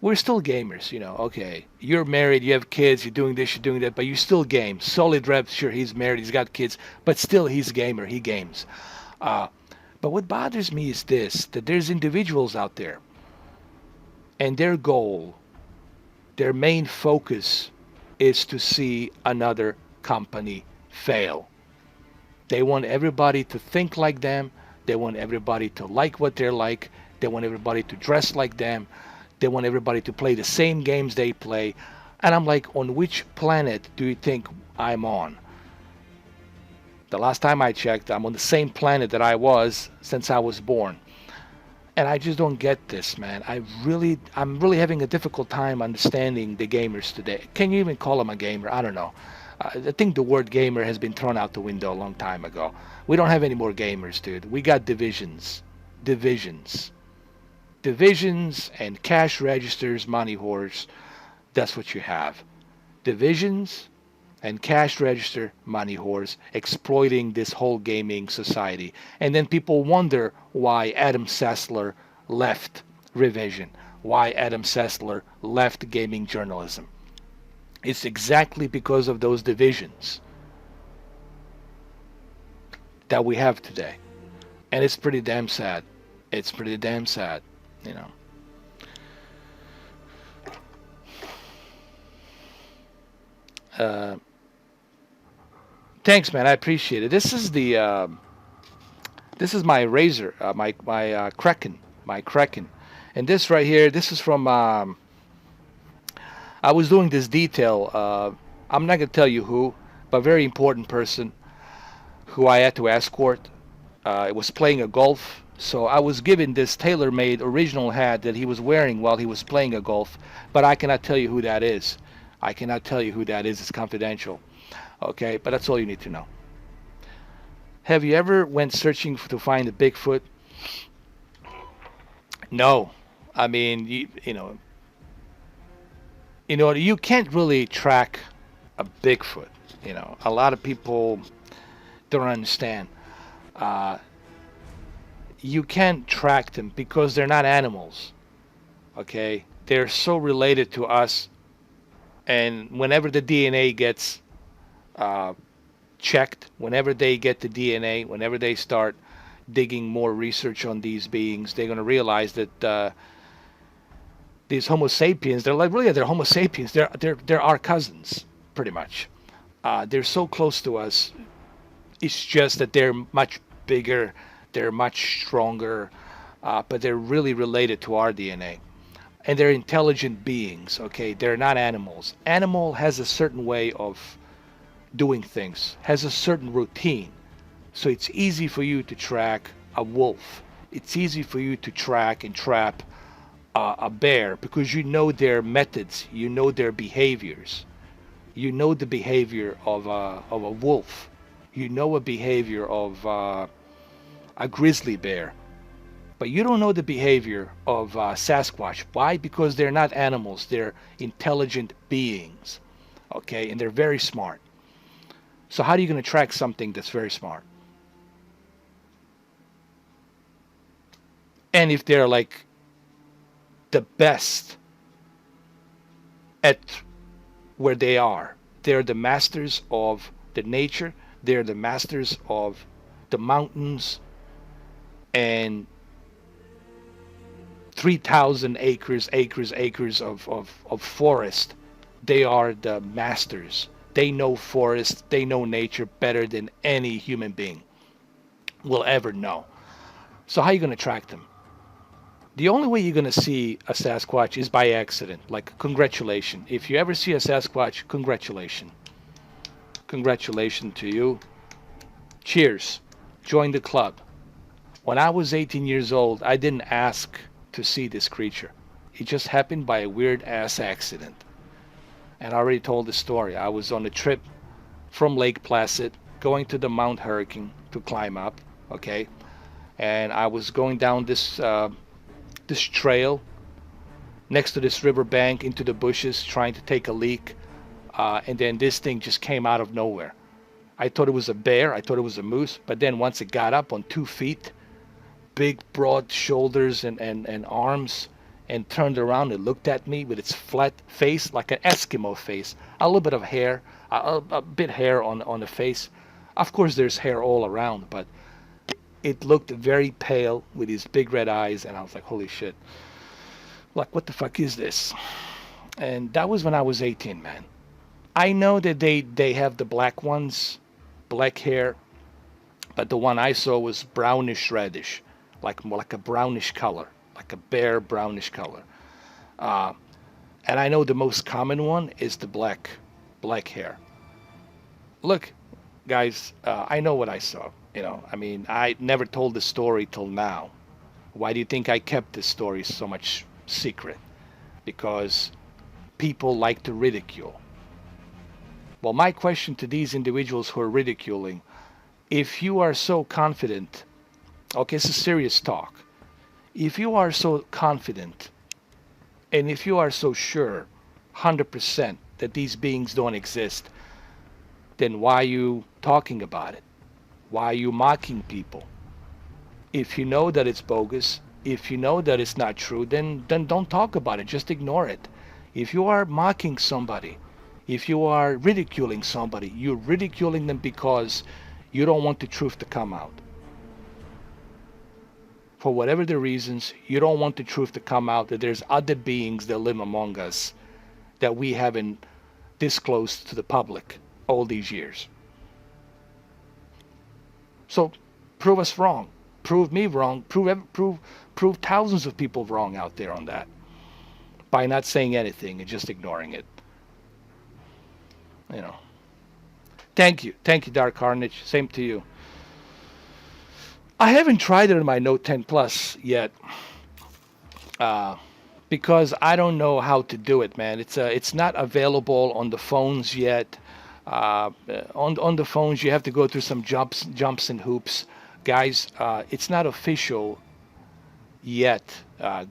we're still gamers, you know. Okay, you're married, you have kids, you're doing this, you're doing that, but you still game. Solid Rep, sure, he's married, he's got kids, but still he's a gamer, he games. But what bothers me is this, that there's individuals out there, and their goal, their main focus is to see another company fail. They want everybody to think like them. They want everybody to like what they're like. They want everybody to dress like them. They want everybody to play the same games they play. And I'm like, on which planet do you think I'm on? The last time I checked, I'm on the same planet that I was since I was born. And I just don't get this, man. I'm really having a difficult time understanding the gamers today. Can you even call them a gamer? I don't know. I think the word gamer has been thrown out the window a long time ago. We don't have any more gamers, dude. We got divisions. Divisions. Divisions and cash registers, money whores. That's what you have. Divisions and cash register money whores exploiting this whole gaming society. And then people wonder why Adam Sessler left Revision, why Adam Sessler left gaming journalism. It's exactly because of those divisions that we have today. And it's pretty damn sad. It's pretty damn sad, you know. Thanks, man. I appreciate it. This is my Razer, my Kraken, and this right here. This is from. I was doing this detail. I'm not gonna tell you who, but a very important person who I had to escort. It was playing a golf, so I was given this tailor-made original hat that he was wearing while he was playing a golf, but I cannot tell you who that is. I cannot tell you who that is. It's confidential. Okay, but that's all you need to know. Have you ever went searching to find a Bigfoot? No. I mean, you can't really track a Bigfoot. You know, a lot of people don't understand. You can't track them because they're not animals. Okay, they're so related to us, and whenever the DNA gets checked, whenever they get the DNA, whenever they start digging more research on these beings, they're going to realize that these Homo sapiens, they're Homo sapiens. They're our cousins, pretty much. They're so close to us. It's just that they're much bigger, they're much stronger, but they're really related to our DNA. And they're intelligent beings, okay? They're not animals. Animal has a certain way of doing things, has a certain routine. So it's easy for you to track a wolf. It's easy for you to track and trap a bear because you know their methods, you know their behaviors. You know the behavior of a wolf. You know a behavior of a grizzly bear. But you don't know the behavior of Sasquatch. Why? Because they're not animals. They're intelligent beings. Okay? And they're very smart. So how are you going to track something that's very smart? And if they're like the best at where they are, they're the masters of the nature, they're the masters of the mountains and 3,000 acres of forest. They are the masters. They know forest, they know nature better than any human being will ever know. So how are you going to track them? The only way you're going to see a Sasquatch is by accident. Like, congratulations. If you ever see a Sasquatch, congratulations. Congratulations to you. Cheers. Join the club. When I was 18 years old, I didn't ask to see this creature. It just happened by a weird-ass accident. And I already told the story. I was on a trip from Lake Placid, going to the Mount Hurricane to climb up, okay? And I was going down this trail next to this riverbank into the bushes, trying to take a leak. And then this thing just came out of nowhere. I thought it was a bear. I thought it was a moose. But then once it got up on 2 feet, big, broad shoulders and arms, and turned around and looked at me with its flat face, like an Eskimo face. A little bit of hair, a bit hair on the face. Of course, there's hair all around, but it looked very pale with these big red eyes, and I was like, holy shit. Like, what the fuck is this? And that was when I was 18, man. I know that they have the black ones, black hair, but the one I saw was brownish reddish, like more like a brownish color, like a bare brownish color. Uh, and I know the most common one is the black hair. Look, guys, I know what I saw. I mean, I never told the story till now. Why do you think I kept this story so much secret? Because people like to ridicule. Well, my question to these individuals who are ridiculing, if you are so confident, okay, it's a serious talk. If you are so confident and if you are so sure, 100%, that these beings don't exist, then why are you talking about it? Why are you mocking people? If you know that it's bogus, if you know that it's not true, then don't talk about it. Just ignore it. If you are mocking somebody, if you are ridiculing somebody, you're ridiculing them because you don't want the truth to come out. For whatever the reasons, you don't want the truth to come out that there's other beings that live among us that we haven't disclosed to the public all these years. So prove us wrong. Prove me wrong. Prove thousands of people wrong out there on that by not saying anything and just ignoring it. You know. Thank you, Dark Carnage. Same to you. I haven't tried it on my Note 10 Plus yet, because I don't know how to do it, man. It's not available on the phones yet. On the phones, you have to go through some jumps and hoops, guys. It's not official yet.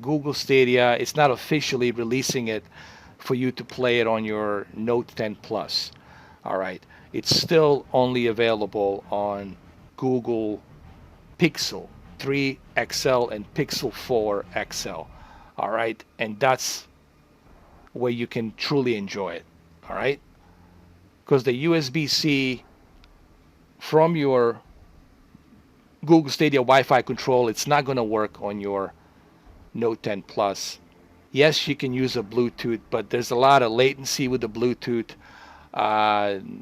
Google Stadia, it's not officially releasing it for you to play it on your Note 10 Plus. All right, it's still only available on Google Pixel 3 XL and Pixel 4 XL. All right, and that's where you can truly enjoy it. All right, because the USB-C from your Google Stadia Wi-Fi control, it's not going to work on your Note 10 Plus. Yes, you can use a Bluetooth, but there's a lot of latency with the Bluetooth.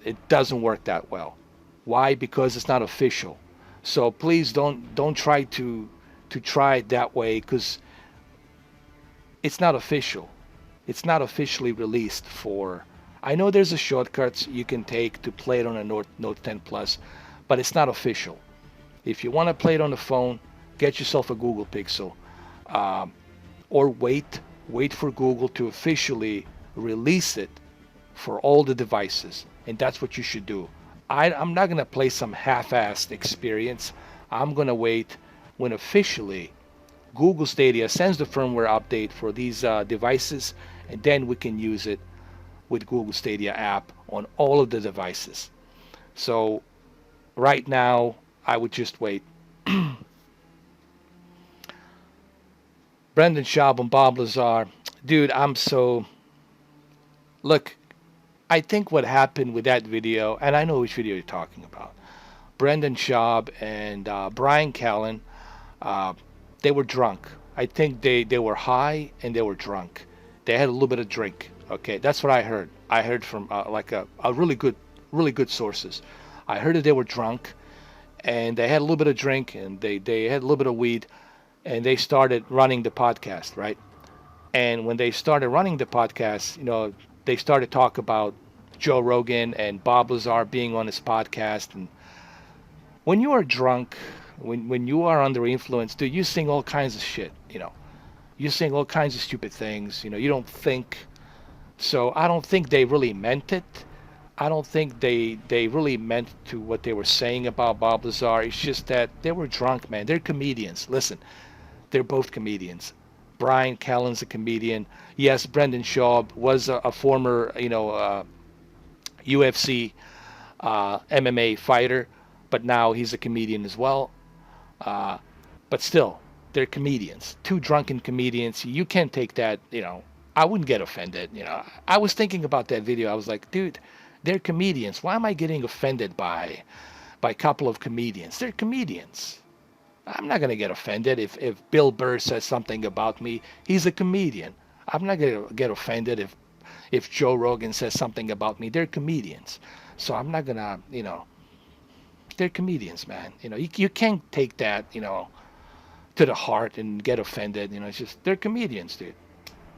It doesn't work that well. Why? Because it's not official. So please don't try to try it that way, because it's not official. It's not officially released for. I know there's a shortcuts you can take to play it on a Note 10 Plus, but it's not official. If you want to play it on the phone, get yourself a Google Pixel, or wait for Google to officially release it for all the devices, and that's what you should do. I'm not going to play some half-assed experience. I'm going to wait when officially Google Stadia sends the firmware update for these devices, and then we can use it with Google Stadia app on all of the devices. So right now, I would just wait. Brendan Schaub and Bob Lazar. Dude, Look, I think what happened with that video, and I know which video you're talking about. Brendan Schaub and Brian Callen, they were drunk. I think they were high and they were drunk. They had a little bit of drink. Okay, that's what I heard. I heard from like a really good sources. I heard that they were drunk, and they had a little bit of drink, and they had a little bit of weed, and they started running the podcast, right? And when they started running the podcast, they started talk about Joe Rogan and Bob Lazar being on his podcast. And when you are drunk, when you are under influence, dude, you sing all kinds of shit. You sing all kinds of stupid things. You don't think. So I don't think they really meant it. I don't think they really meant to what they were saying about Bob Lazar. It's just that they were drunk, man. They're comedians. Listen, they're both comedians. Brian Callen's a comedian. Yes, Brendan Schaub was a former, UFC MMA fighter, but now he's a comedian as well. But still, they're comedians. Two drunken comedians. You can't take that, I wouldn't get offended. I was thinking about that video. I was like, dude, they're comedians. Why am I getting offended by a couple of comedians? They're comedians. I'm not gonna get offended if Bill Burr says something about me. He's a comedian. I'm not gonna get offended if Joe Rogan says something about me. They're comedians, so I'm not gonna, they're comedians, man. You can't take that, to the heart and get offended. It's just they're comedians, dude.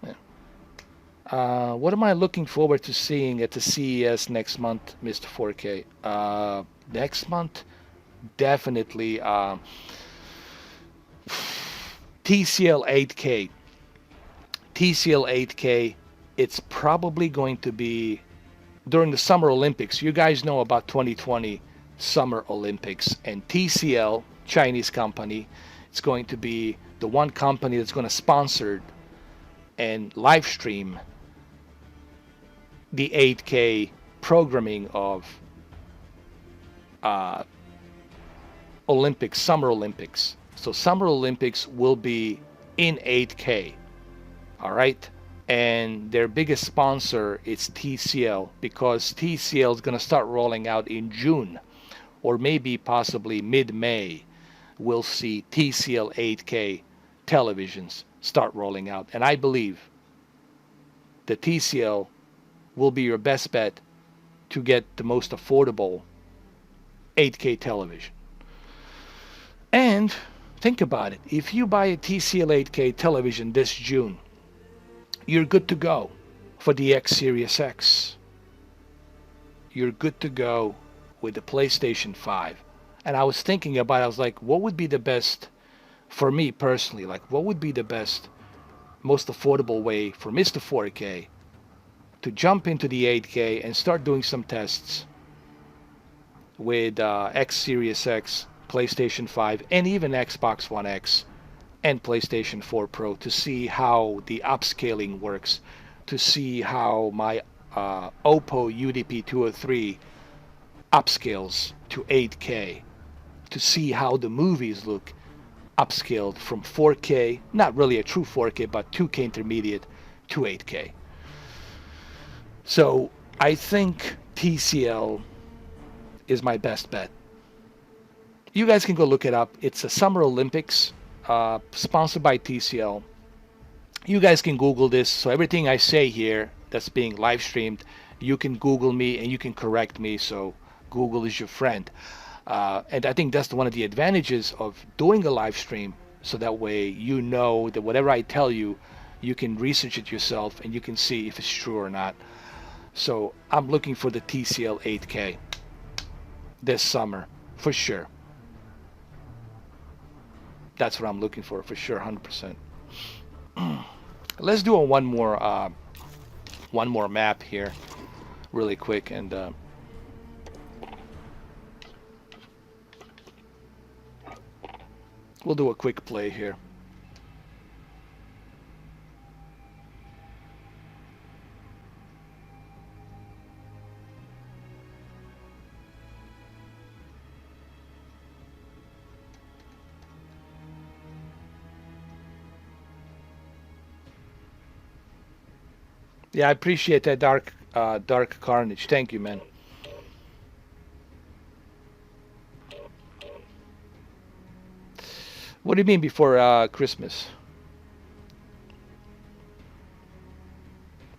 Yeah. What am I looking forward to seeing at the CES next month, Mr. 4K? Next month, definitely TCL 8K. TCL 8K, it's probably going to be during the Summer Olympics. You guys know about 2020 Summer Olympics, and TCL, Chinese company, it's going to be the one company that's going to sponsor and live stream the 8K programming of Olympics, Summer Olympics. So Summer Olympics will be in 8K, all right? And their biggest sponsor is TCL, because TCL is going to start rolling out in June, or maybe possibly mid-May. We'll see TCL 8K televisions start rolling out. And I believe the TCL will be your best bet to get the most affordable 8K television. And think about it. If you buy a TCL 8K television this June, you're good to go for the X Series X. You're good to go with the PlayStation 5. And I was thinking about it, I was like, what would be the best, for me personally, like what would be the best, most affordable way for Mr. 4K to jump into the 8K and start doing some tests with X Series X, PlayStation 5, and even Xbox One X and PlayStation 4 Pro, to see how the upscaling works, to see how my Oppo UDP 203 upscales to 8K, to see how the movies look upscaled from 4K, not really a true 4K, but 2K intermediate to 8K. So I think TCL is my best bet. You guys can go look it up. It's a Summer Olympics, sponsored by TCL. You guys can Google this. So everything I say here that's being live streamed, you can Google me and you can correct me. So Google is your friend. And I think that's one of the advantages of doing a live stream. So that way you know that whatever I tell you, you can research it yourself and you can see if it's true or not. So I'm looking for the TCL 8K this summer for sure. That's what I'm looking for sure, 100%. Let's do a one more map here really quick, and we'll do a quick play here. Yeah, I appreciate that, Dark Carnage. Thank you, man. What do you mean before Christmas?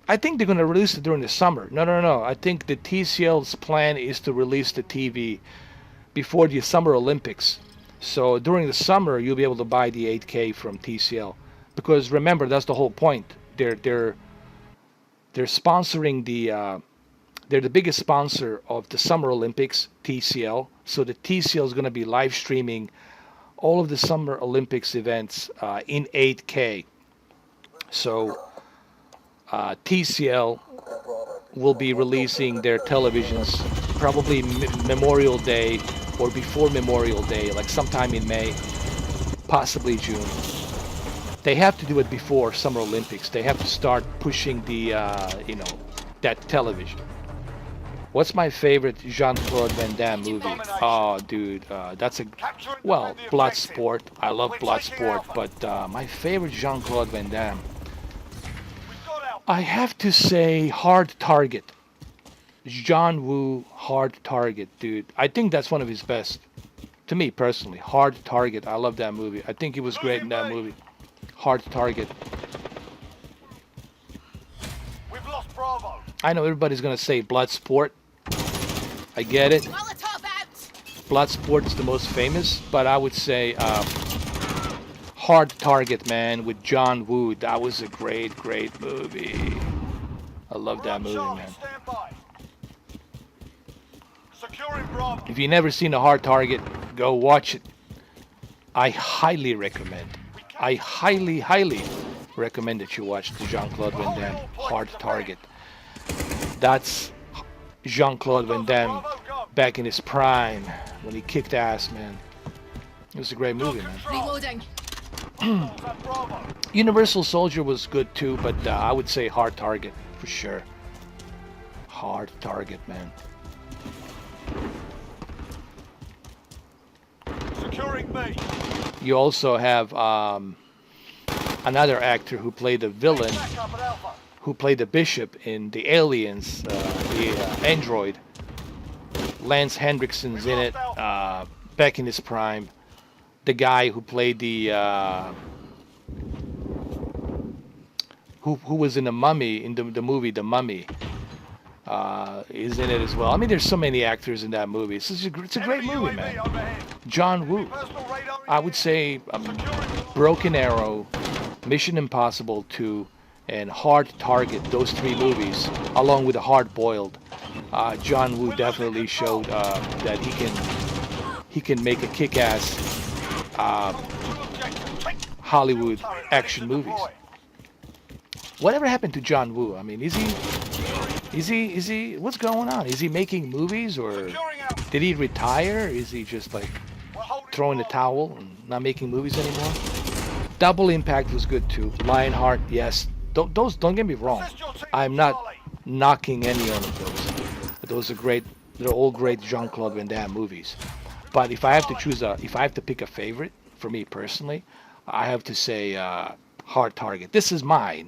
I think they're going to release it during the summer. No. I think the TCL's plan is to release the TV before the Summer Olympics. So during the summer, you'll be able to buy the 8K from TCL. Because remember, that's the whole point. They're sponsoring they're the biggest sponsor of the Summer Olympics, TCL. So the TCL is going to be live streaming all of the Summer Olympics events in 8K. So TCL will be releasing their televisions probably Memorial Day or before Memorial Day, like sometime in May, possibly June. They have to do it before Summer Olympics. They have to start pushing the, that television. What's my favorite Jean-Claude Van Damme movie? Oh, dude, that's Bloodsport. I love Bloodsport, but my favorite Jean-Claude Van Damme, I have to say Hard Target. John Woo, Hard Target, dude. I think that's one of his best, to me personally, Hard Target. I love that movie. I think he was great in that movie. Hard Target. We've lost Bravo. I know everybody's gonna say Bloodsport. I get it. Bloodsport's the most famous, but I would say Hard Target, man, with John Woo. That was a great, great movie. I love that movie, man. Stand by. Securing Bravo. If you've never seen a Hard Target, go watch it. I highly recommend. I highly, highly recommend that you watch the Jean-Claude Van Damme Hard Target. That's Jean-Claude Van Damme back in his prime when he kicked ass, man. It was a great movie, man. Reloading. Universal Soldier was good too, but I would say Hard Target for sure. Hard Target, man. Securing me. You also have another actor who played the villain, Back up at Alpha. who played the Bishop in the Aliens, the android. Lance Hendrickson's in it, back in his prime. The guy who played the who was in the Mummy, in the movie The Mummy, is in it as well. I mean, there's so many actors in that movie. It's a great movie, man. John Woo. I would say Broken Arrow, Mission Impossible 2, and Hard Target. Those three movies, along with the Hard Boiled. John Woo definitely showed that he can make a kick-ass Hollywood action movies. Whatever happened to John Woo? I mean, is he? What's going on? Is he making movies, or did he retire? Is he just like throwing the towel and not making movies anymore? Double Impact was good too. Lionheart, yes. Don't get me wrong. I'm not knocking any one of those. Those are great. They're all great Jean-Claude Van Damme movies. But if I have to choose if I have to pick a favorite for me personally, I have to say Hard Target. This is my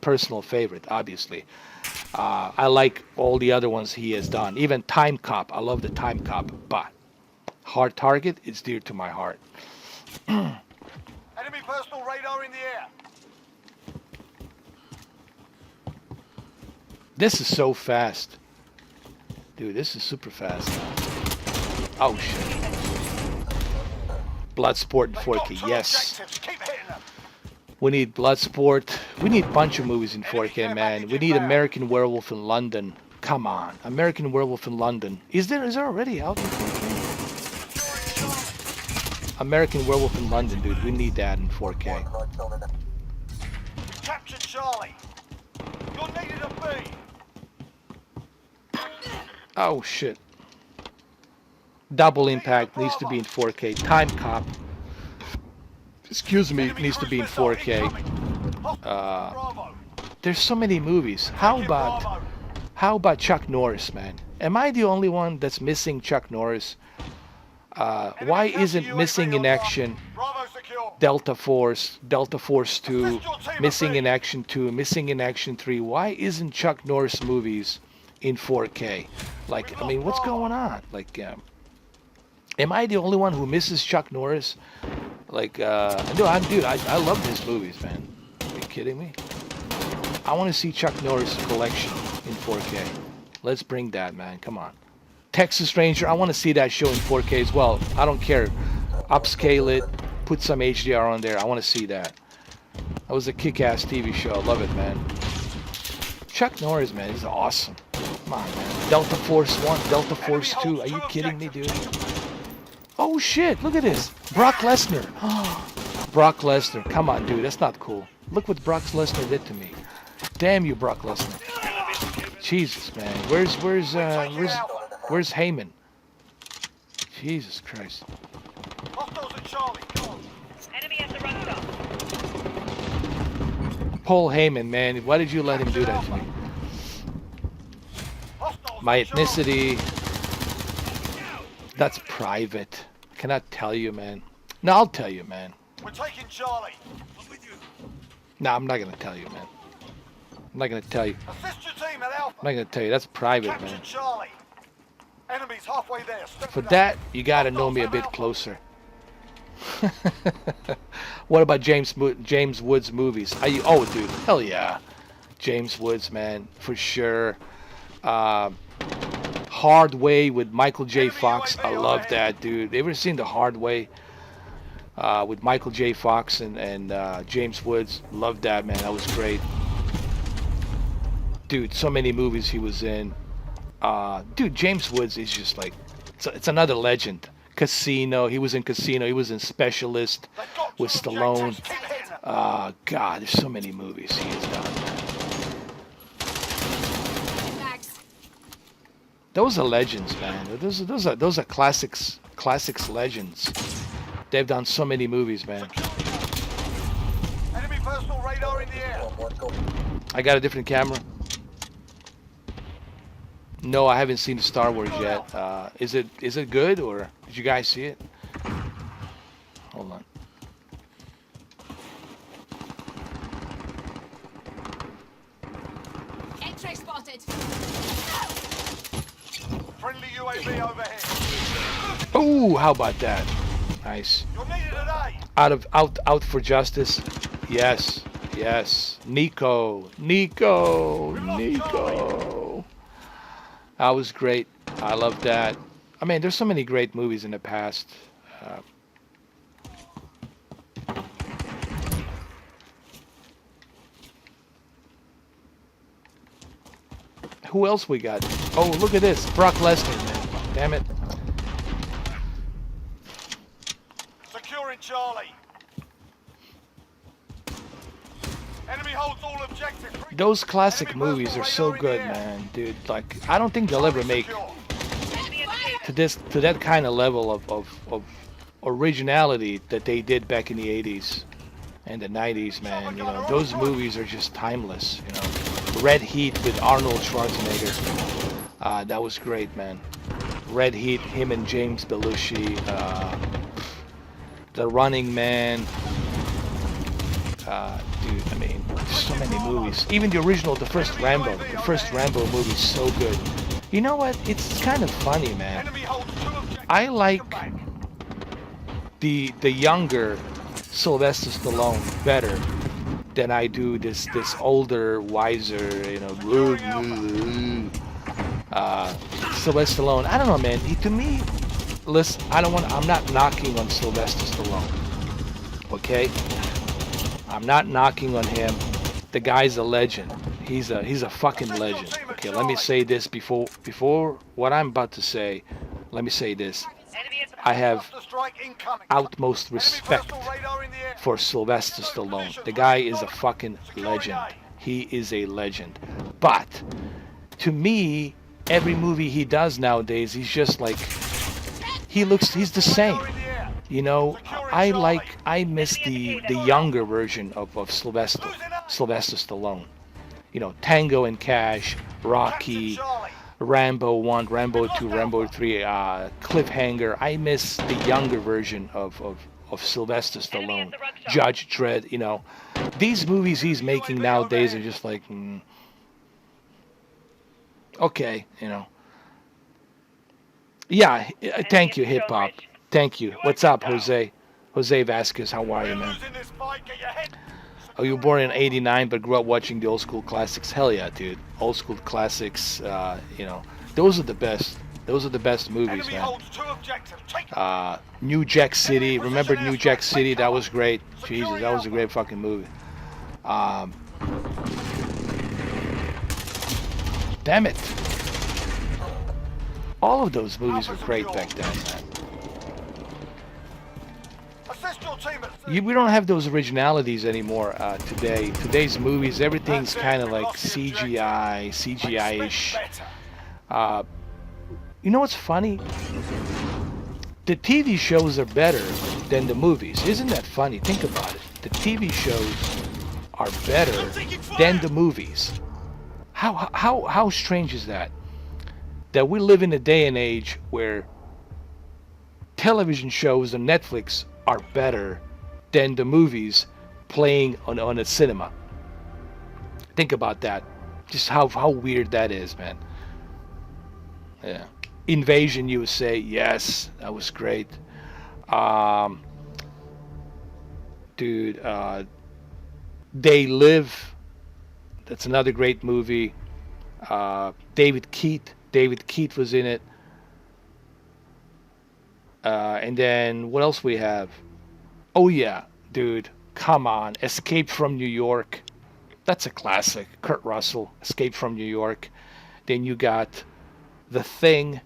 personal favorite, obviously. I like all the other ones he has done. Even Time Cop. I love the Time Cop. But Hard Target is dear to my heart. Enemy personal radar in the air. This is so fast. Dude, this is super fast. Oh, shit. Bloodsport in 4K, yes. We need Bloodsport. We need a bunch of movies in 4K, man. We need American Werewolf in London. Come on. American Werewolf in London. Is there already out in 4K? American Werewolf in London, dude. We need that in 4K. Captured Charlie. You're needed at B. Oh, shit. Double Impact needs to be in 4K. Time Cop, excuse me, needs to be in 4K. There's so many movies. How about Chuck Norris, man? Am I the only one that's missing Chuck Norris? Why isn't Missing in Action, Delta Force 2, Missing in Action 2, Missing in Action 3? Why isn't Chuck Norris movies in 4K? Like, I mean, what's going on? Like, am I the only one who misses Chuck Norris? Like, no, dude, I love his movies, man. Are you kidding me? I want to see Chuck Norris collection in 4K. Let's bring that, man. Come on. Texas Ranger, I want to see that show in 4K as well. I don't care. Upscale it. Put some HDR on there. I want to see that. That was a kick-ass TV show. I love it, man. Chuck Norris, man, he's awesome. Come on, man. Delta Force 1, Delta Force 2. Are you kidding me, dude? Oh, shit. Look at this. Brock Lesnar. Brock Lesnar. Come on, dude. That's not cool. Look what Brock Lesnar did to me. Damn you, Brock Lesnar. Jesus, man. Where's Heyman? Jesus Christ. Enemy at the run stop. Paul Heyman, man. Why did you let him do that to me? My ethnicity. That's private. I cannot tell you, man. No, I'll tell you, man. We're taking Charlie. No, I'm not gonna tell you, man. I'm not gonna tell you. Assist your team at Alpha. I'm not gonna tell you. That's private, Captured man. Charlie. Enemies halfway there. For that, you gotta know me a bit closer. What about James Woods movies? Oh, dude, hell yeah, James Woods, man, for sure. Hard Way with Michael J. Fox. I love that, dude. Ever seen The Hard Way with Michael J. Fox and James Woods? Love that, man. That was great. Dude, so many movies he was in. Dude, James Woods is just like, it's another legend. Casino, he was in Casino. He was in Specialist with Stallone. God, there's so many movies he has done. Those are legends, man. Those are classics, legends. They've done so many movies, man. Enemy personal radar in the air. I got a different camera. No, I haven't seen Star Wars yet. Is it good, or did you guys see it? Hold on. X-ray spotted. Friendly UAV overhead. Oh, how about that? Nice. You're needed today. Out for justice. Yes. Nico. That was great. I love that. I mean, there's so many great movies in the past. Who else we got? Oh, look at this. Brock Lesnar, man. Damn it. Securing Charlie. Enemy holds all objectives. Those classic movies are so good, man, dude. Like, I don't think they'll ever make to that kind of level of originality that they did back in the 80s and the 90s, man. You know, those movies are just timeless. You know, Red Heat with Arnold Schwarzenegger. That was great, man. Red Heat, him and James Belushi. The Running Man. Dude, I mean, so many movies. Even the first Rambo movie is so good. You know what? It's kind of funny, man. I like the younger Sylvester Stallone better than I do this older, wiser, you know, Sylvester Stallone. I don't know, man. To me, listen, I'm not knocking on Sylvester Stallone. Okay? I'm not knocking on him. The guy's a legend. He's a fucking legend. Okay, let me say this before what I'm about to say. Let me say this. I have utmost respect for Sylvester Stallone. The guy is a fucking legend. He is a legend. But to me, every movie he does nowadays, he's just like, he's the same. You know, I miss the younger version of Sylvester Stallone. You know, Tango and Cash, Rocky, Rambo 1, Rambo 2, Rambo 3, Cliffhanger. I miss the younger version of Sylvester Stallone. Judge Dredd, you know. These movies he's making nowadays are just like, okay, you know. Yeah, thank you, hip hop. Thank you. What's up, Jose? Jose Vasquez, how are you, man? Oh, you were born in '89 but grew up watching the old school classics. Hell yeah, dude. Old school classics, you know. Those are the best. Those are the best movies, man. New Jack City. Remember New Jack City? That was great. Jesus, that was a great fucking movie. Damn it. All of those movies were great back then, man. We don't have those originalities anymore today. Today's movies, everything's kind of like CGI-ish. You know what's funny? The TV shows are better than the movies. Isn't that funny? Think about it. The TV shows are better than the movies. How strange is that? That we live in a day and age where television shows on Netflix are better than the movies playing on a cinema. Think about that. Just how weird that is, man. Yeah. Invasion USA, yes, that was great. Um, dude, They Live, that's another great movie. David Keith was in it. And then what else we have? Oh yeah, dude, come on, Escape from New York. That's a classic. Kurt Russell, Escape from New York. Then you got The Thing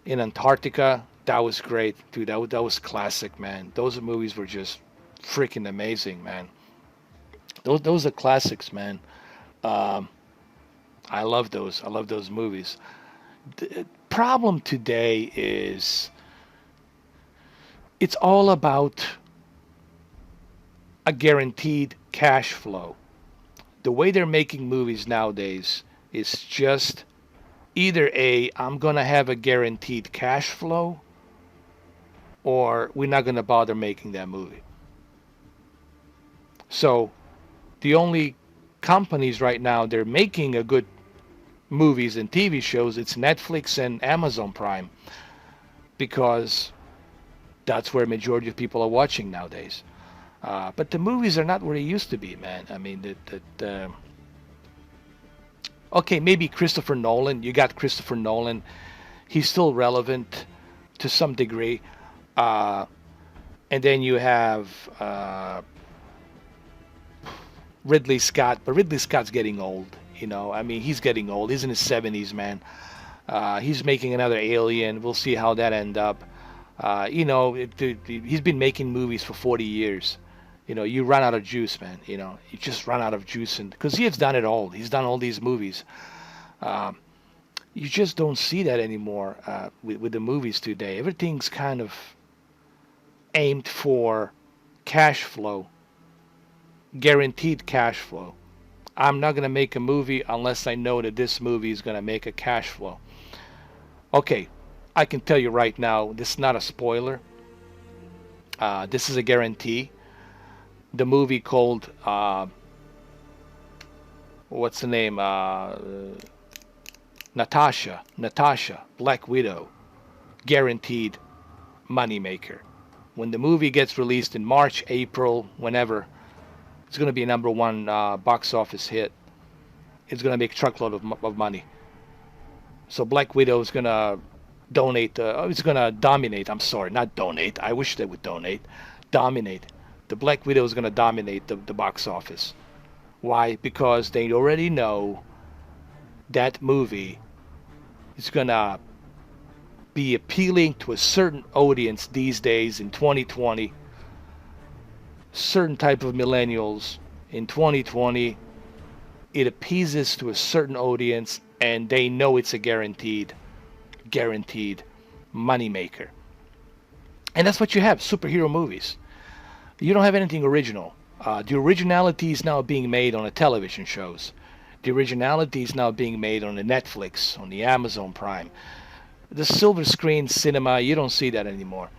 in Antarctica. That was great, dude. That was classic, man. Those movies were just freaking amazing, man. Those are classics, man. Um, I love those. I love those movies. The problem today is it's all about a guaranteed cash flow. The way they're making movies nowadays is just either I'm going to have a guaranteed cash flow or we're not going to bother making that movie. So the only companies right now they're making a good movies and TV shows, it's Netflix and Amazon Prime, because that's where majority of people are watching nowadays. But the movies are not where they used to be, man. I mean, okay, maybe Christopher Nolan. You got Christopher Nolan. He's still relevant to some degree. And then you have Ridley Scott, but Ridley Scott's getting old. You know, I mean, he's getting old. He's in his 70s, man. He's making another Alien. We'll see how that end up. You know, he's been making movies for 40 years. You know, you run out of juice, man. You know, you just run out of juice, and because he has done it all. He's done all these movies. You just don't see that anymore with the movies today. Everything's kind of aimed for cash flow, guaranteed cash flow. I'm not going to make a movie unless I know that this movie is going to make a cash flow. Okay, I can tell you right now, this is not a spoiler. This is a guarantee. The movie called, what's the name? Natasha, Black Widow. Guaranteed moneymaker. When the movie gets released in March, April, whenever, it's going to be a #1 box office hit. It's going to make a truckload of money. So Black Widow is going to donate, it's going to dominate. I'm sorry, not donate. I wish they would donate. Dominate. The Black Widow is going to dominate the box office. Why? Because they already know that movie is going to be appealing to a certain audience these days in 2020. Certain type of millennials in 2020. It appeases to a certain audience, and they know it's a guaranteed moneymaker. And that's what you have, superhero movies. You don't have anything original. The originality is now being made on the television shows. The originality is now being made on the Netflix, on the Amazon Prime. The silver screen cinema, you don't see that anymore.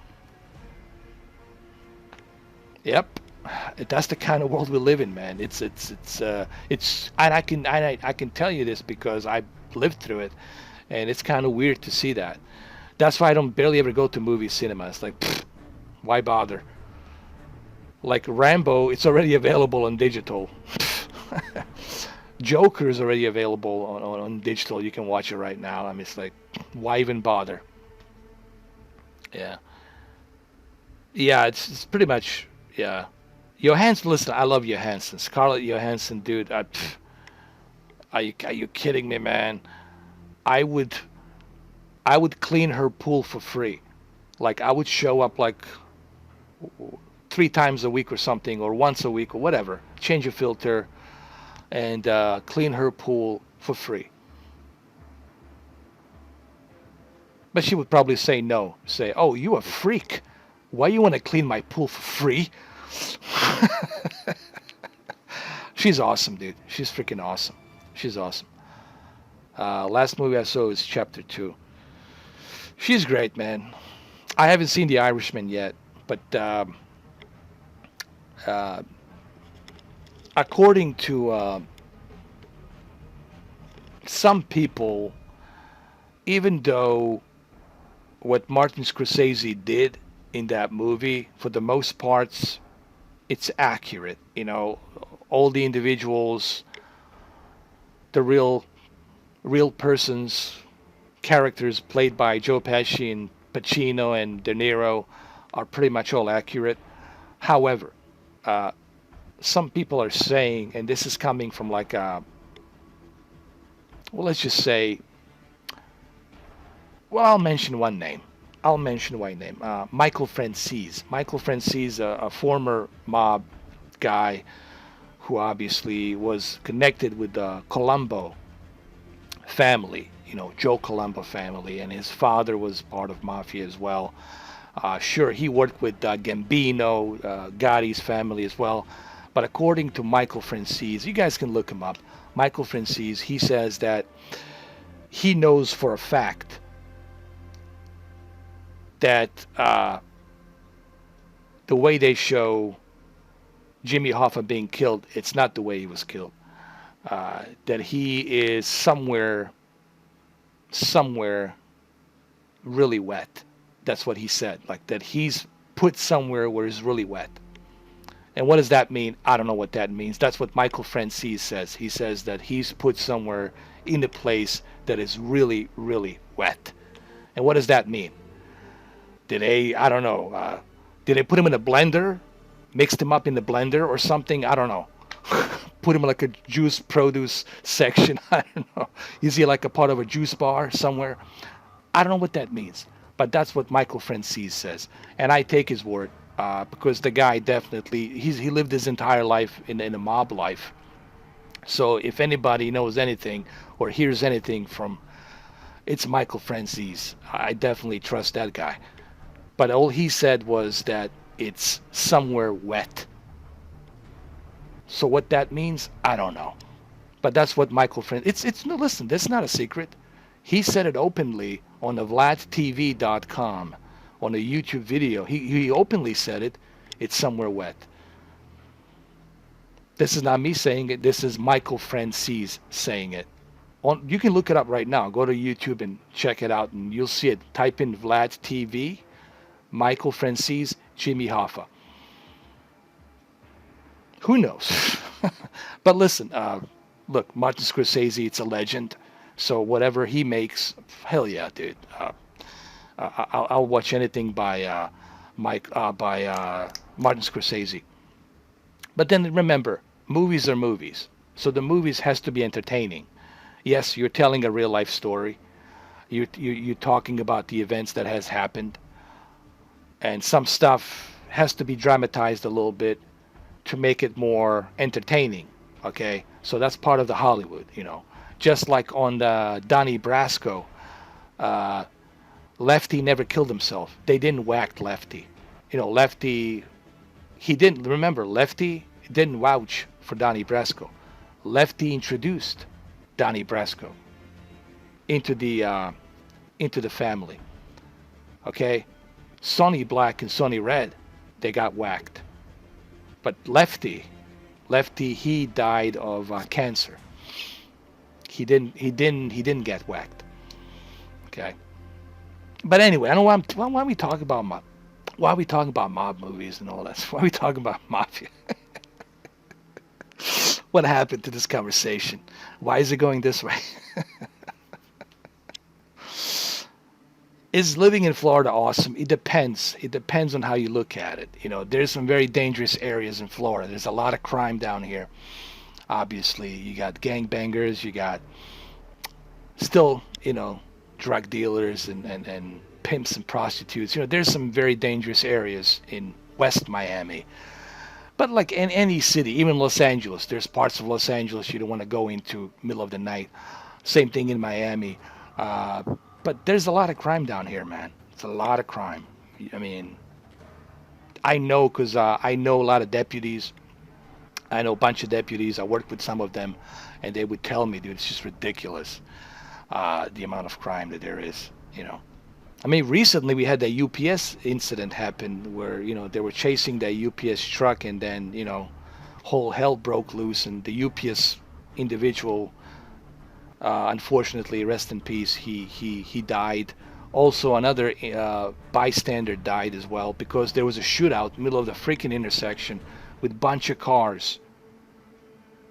Yep, that's the kind of world we live in, man. It's and I can tell you this because I lived through it, and it's kind of weird to see that. That's why I don't barely ever go to movie cinema. It's like, why bother? Like Rambo, it's already available on digital. Joker is already available on digital. You can watch it right now. I mean, it's like, why even bother? Yeah. Yeah, it's pretty much, yeah. Johansson, listen, I love Johansson. Scarlett Johansson, dude. Are you kidding me, man? I would clean her pool for free. Like, I would show up like 3 times a week or something, or once a week or whatever. Change a filter and clean her pool for free. But she would probably say no. Say, oh, you a freak. Why you want to clean my pool for free? She's awesome, dude. She's freaking awesome. She's awesome. Last movie I saw is Chapter 2. She's great, man. I haven't seen The Irishman yet, but according to some people, even though what Martin Scorsese did in that movie, for the most parts, it's accurate. All the individuals, the real persons, characters played by Joe Pesci and Pacino and De Niro are pretty much all accurate. However, some people are saying, and this is coming from like well, let's just say, well, I'll mention one name. Michael Franzese. Michael Franzese, a former mob guy who obviously was connected with the Colombo family, Joe Colombo family, and his father was part of mafia as well. Sure, he worked with Gambino, Gotti's family as well. But according to Michael Franzese, you guys can look him up. Michael Franzese, he says that he knows for a fact that the way they show Jimmy Hoffa being killed, it's not the way he was killed. That he is somewhere really wet. That's what he said. Like that he's put somewhere where it's really wet. And what does that mean? I don't know what that means. That's what Michael Franzese says. He says that he's put somewhere in a place that is really, really wet. And what does that mean? Did they, I don't know, did they put him in a blender? Mixed him up in the blender or something? I don't know. Put him in like a juice produce section. I don't know. Is he like a part of a juice bar somewhere? I don't know what that means. But that's what Michael Franzese says. And I take his word. Because the guy definitely, he lived his entire life in a mob life. So if anybody knows anything or hears anything from, it's Michael Franzese. I definitely trust that guy. But all he said was that it's somewhere wet. So what that means, I don't know. But that's what Michael Franzese, it's no, listen, that's not a secret. He said it openly on the VladTV.com. On a YouTube video, he openly said it. It's somewhere wet. This is not me saying it. This is Michael Franzese saying it. You can look it up right now. Go to YouTube and check it out, and you'll see it. Type in Vlad TV, Michael Franzese, Jimmy Hoffa. Who knows? But listen, look, Martin Scorsese, it's a legend. So whatever he makes, hell yeah, dude. I'll watch anything by Martin Scorsese. But then remember, movies are movies. So the movies has to be entertaining. Yes, you're telling a real life story. You're talking about the events that has happened. And some stuff has to be dramatized a little bit to make it more entertaining. Okay? So that's part of the Hollywood, Just like on the Donnie Brasco, Lefty never killed himself. They didn't whack Lefty. Lefty, Lefty didn't vouch for Donnie Brasco. Lefty introduced Donnie Brasco into the family. Okay? Sonny Black and Sonny Red, they got whacked. But Lefty, he died of cancer. He didn't get whacked. Okay? But anyway, I don't want. Why are we talking about mob? Why are we talking about mob movies and all that? Why are we talking about mafia? What happened to this conversation? Why is it going this way? Is living in Florida awesome? It depends. It depends on how you look at it. There's some very dangerous areas in Florida. There's a lot of crime down here. Obviously, you got gangbangers. You got still, drug dealers and pimps and prostitutes. There's some very dangerous areas in West Miami. But like in any city, even Los Angeles, there's parts of Los Angeles you don't want to go into middle of the night. Same thing in Miami. But there's a lot of crime down here, man. It's a lot of crime. I mean, I know because I know a lot of deputies. I know a bunch of deputies. I worked with some of them, and they would tell me, dude, it's just ridiculous. The amount of crime that there is, I mean, recently we had that UPS incident happen where, they were chasing that UPS truck and then, whole hell broke loose and the UPS individual, unfortunately, rest in peace, he died Also, another bystander died as well because there was a shootout middle of the freaking intersection with bunch of cars.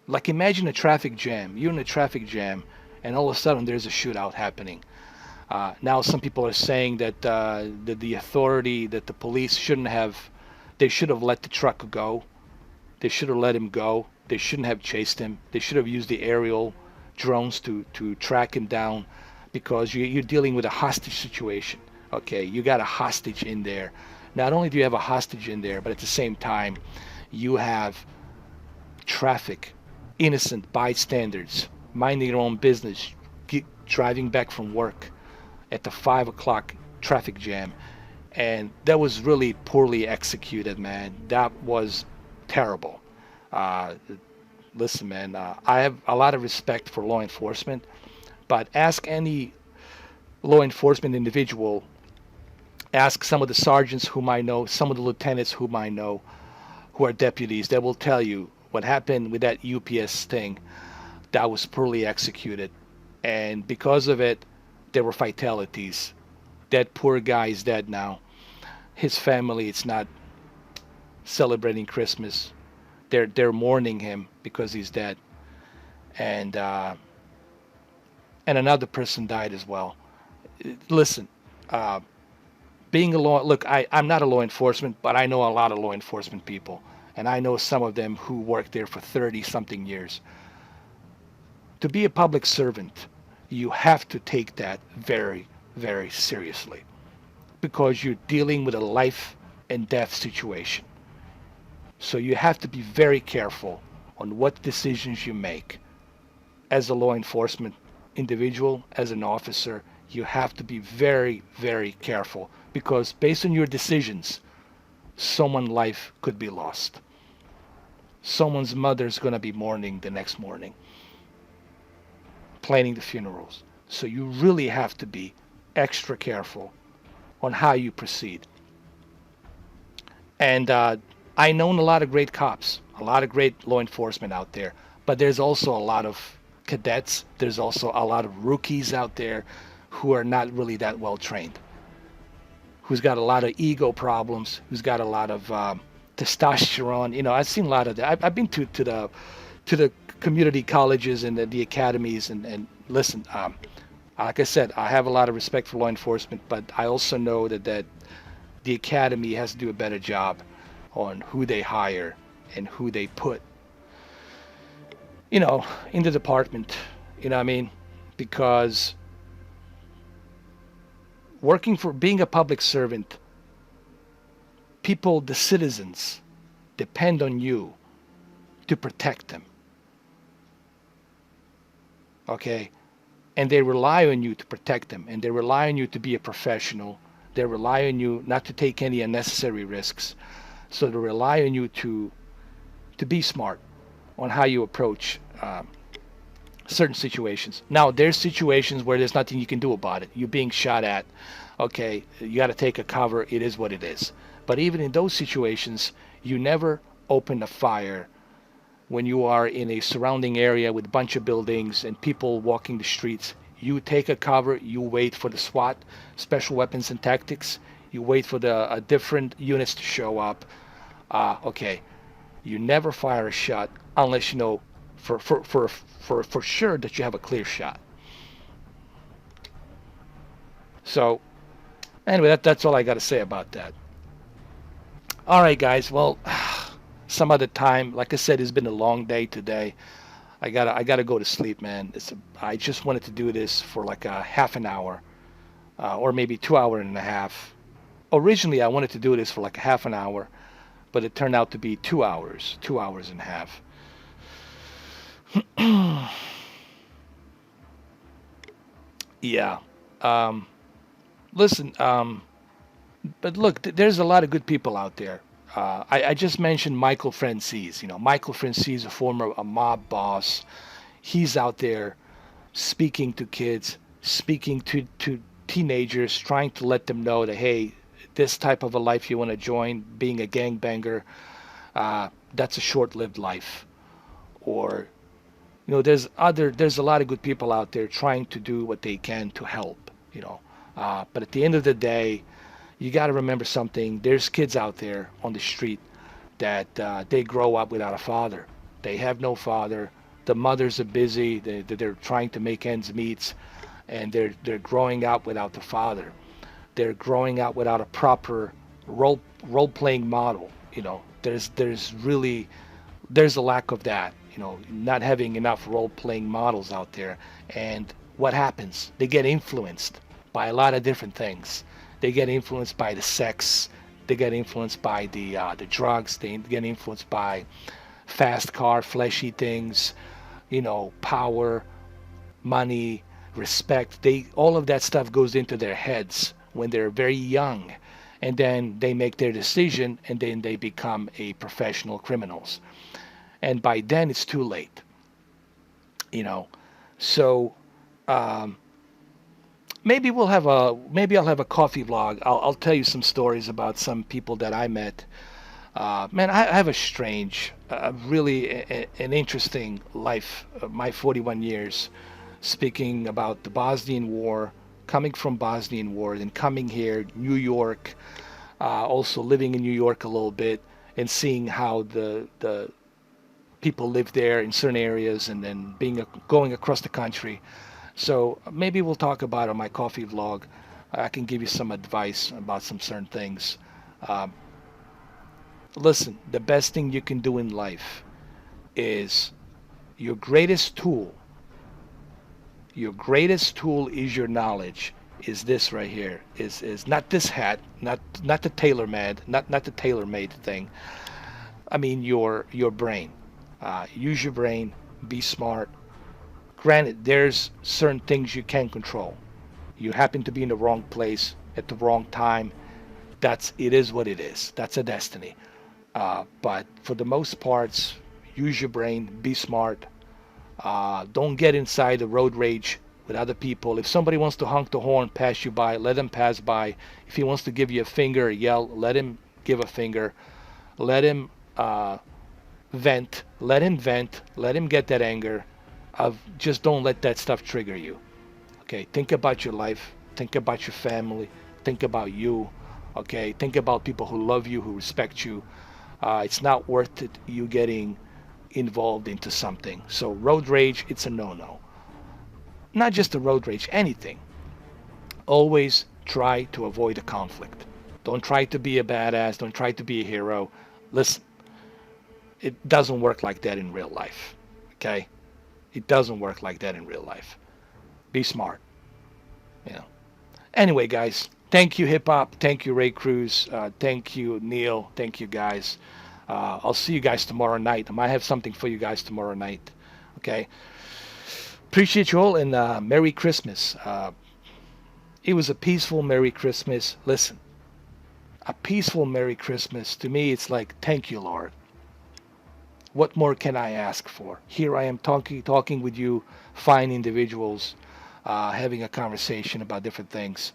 Like, imagine a traffic jam. You're in a traffic jam, and all of a sudden there's a shootout happening. Now some people are saying that the authority, that the police they should have let the truck go. They should have let him go. They shouldn't have chased him. They should have used the aerial drones to track him down, because you're dealing with a hostage situation. Okay, you got a hostage in there. Not only do you have a hostage in there, but at the same time, you have traffic, innocent bystanders, minding their own business, driving back from work at the 5 o'clock traffic jam. And that was really poorly executed, man. That was terrible. Listen, man, I have a lot of respect for law enforcement, but ask any law enforcement individual, ask some of the sergeants whom I know, some of the lieutenants whom I know, who are deputies, they will tell you what happened with that UPS thing. That was poorly executed. And because of it, there were fatalities. That poor guy is dead now. His family, it's not celebrating Christmas. They're mourning him because he's dead. And another person died as well. Listen, being a look, I'm not a law enforcement, but I know a lot of law enforcement people. And I know some of them who worked there for 30-something years. To be a public servant, you have to take that very, very seriously, because you're dealing with a life and death situation. So you have to be very careful on what decisions you make. As a law enforcement individual, as an officer, you have to be very, very careful, because based on your decisions, someone's life could be lost. Someone's mother's going to be mourning the next morning, planning the funerals. So you really have to be extra careful on how you proceed. And I known a lot of great cops, a lot of great law enforcement out there, but there's also a lot of cadets. There's also a lot of rookies out there who are not really that well trained, who's got a lot of ego problems, who's got a lot of testosterone. You know, I've seen a lot of that. I've been to the community colleges and the academies, and listen, like I said, I have a lot of respect for law enforcement, but I also know that the academy has to do a better job on who they hire and who they put, in the department. You know what I mean? Because being a public servant, people, the citizens, depend on you to protect them. Okay? And they rely on you to protect them. And they rely on you to be a professional. They rely on you not to take any unnecessary risks. So they rely on you to be smart on how you approach certain situations. Now, there's situations where there's nothing you can do about it. You're being shot at. Okay, you got to take a cover. It is what it is. But even in those situations, you never open a fire when you are in a surrounding area with a bunch of buildings and people walking the streets. You take a cover. You wait for the SWAT, Special Weapons and Tactics. You wait for the different units to show up. Okay, you never fire a shot unless you know for sure that you have a clear shot. So anyway, that's all I got to say about that. All right, guys. Well, some other time. Like I said, it's been a long day today. I gotta go to sleep, man. I just wanted to do this for like a half an hour, or maybe 2 hours and a half. Originally, I wanted to do this for like a half an hour, but it turned out to be 2 hours, 2 hours and a half. Yeah. Listen, but look, there's a lot of good people out there. I just mentioned Michael Francis. Michael Francis, a mob boss. He's out there speaking to kids, speaking to teenagers, trying to let them know that, hey, this type of a life you want to join, being a gangbanger, that's a short-lived life. Or, there's a lot of good people out there trying to do what they can to help. But at the end of the day, you got to remember something. There's kids out there on the street that they grow up without a father. They have no father. The mothers are busy. They're trying to make ends meet, and they're growing up without the father. They're growing up without a proper role playing model. There's a lack of that. Not having enough role playing models out there. And what happens? They get influenced by a lot of different things. They get influenced by the sex. They get influenced by the drugs. They get influenced by fast car, fleshy things, power, money, respect. All of that stuff goes into their heads when they're very young, and then they make their decision, and then they become a professional criminals. And by then it's too late. So maybe I'll have a coffee vlog. I'll tell you some stories about some people that I met. Man, I have a strange, an interesting life. My 41 years, speaking about the Bosnian War, coming from Bosnian War, and coming here, New York, also living in New York a little bit, and seeing how the people live there in certain areas, and then going across the country. So maybe we'll talk about it on my coffee vlog. I can give you some advice about some certain things. Listen, the best thing you can do in life is your greatest tool. Your greatest tool is your knowledge. Is this right here? Is not this hat, not the tailor-made, not the tailor-made thing. I mean your brain. Use your brain. Be smart. Granted, there's certain things you can't control. You happen to be in the wrong place at the wrong time. It is what it is. That's a destiny. But for the most parts, use your brain. Be smart. Don't get inside the road rage with other people. If somebody wants to honk the horn, pass you by, let him pass by. If he wants to give you a finger or yell, let him give a finger. Let him vent. Let him vent. Let him get that anger. Just don't let that stuff trigger you. Okay, think about your life. Think about your family. Think about you. Okay, think about people who love you, who respect you. It's not worth it you getting involved into something. So road rage, it's a no-no. Not just the road rage, anything. Always try to avoid a conflict. Don't try to be a badass. Don't try to be a hero. Listen, it doesn't work like that in real life. Okay? It doesn't work like that in real life. Be smart. Anyway, guys, thank you, Hip Hop. Thank you, Ray Cruz. Thank you, Neil. Thank you, guys. I'll see you guys tomorrow night. I might have something for you guys tomorrow night. Okay? Appreciate you all, and Merry Christmas. It was a peaceful Merry Christmas. Listen, a peaceful Merry Christmas. To me, it's like, thank you, Lord. What more can I ask for? Here I am talking with you, fine individuals, having a conversation about different things.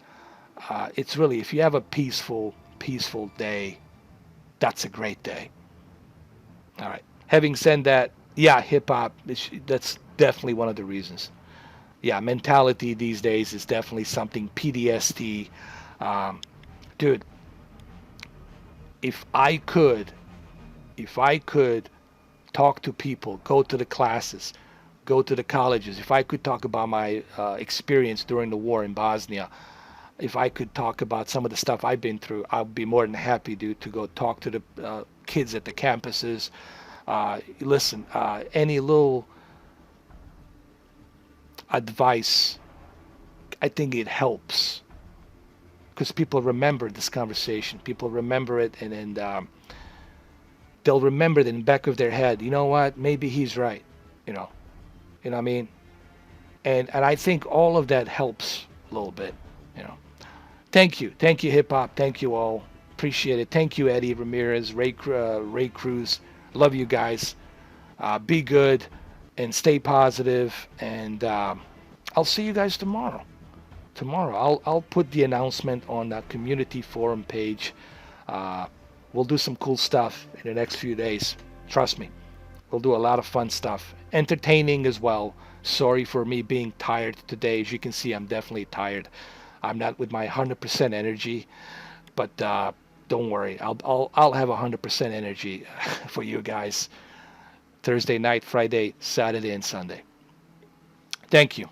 It's really, if you have a peaceful day, that's a great day. All right. Having said that, yeah, hip hop, that's definitely one of the reasons. Yeah, mentality these days is definitely something. PTSD. Dude, if I could talk to people, go to the classes, go to the colleges, if I could talk about my experience during the war in Bosnia, if I could talk about some of the stuff I've been through, I'd be more than happy to go talk to the kids at the campuses. Listen, any little advice, I think it helps, because people remember this conversation. People remember it, and they'll remember it in the back of their head. You know what? Maybe he's right. You know what I mean? And I think all of that helps a little bit. Thank you, Hip Hop. Thank you all. Appreciate it. Thank you, Eddie Ramirez, Ray Cruz. Love you guys. Be good and stay positive. And I'll see you guys tomorrow. I'll put the announcement on the community forum page. We'll do some cool stuff in the next few days. Trust me. We'll do a lot of fun stuff. Entertaining as well. Sorry for me being tired today. As you can see, I'm definitely tired. I'm not with my 100% energy, but don't worry. I'll have 100% energy for you guys Thursday night, Friday, Saturday, and Sunday. Thank you.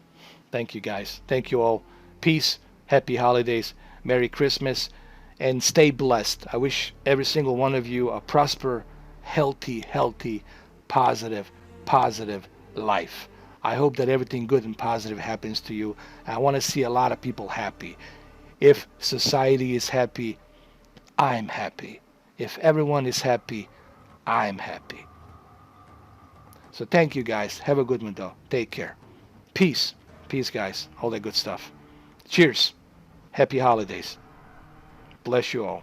Thank you, guys. Thank you all. Peace. Happy holidays. Merry Christmas. And stay blessed. I wish every single one of you a prosper, healthy, positive life. I hope that everything good and positive happens to you. I want to see a lot of people happy. If society is happy, I'm happy. If everyone is happy, I'm happy. So thank you, guys. Have a good one, though. Take care. Peace. Peace, guys. All that good stuff. Cheers. Happy holidays. Bless you all.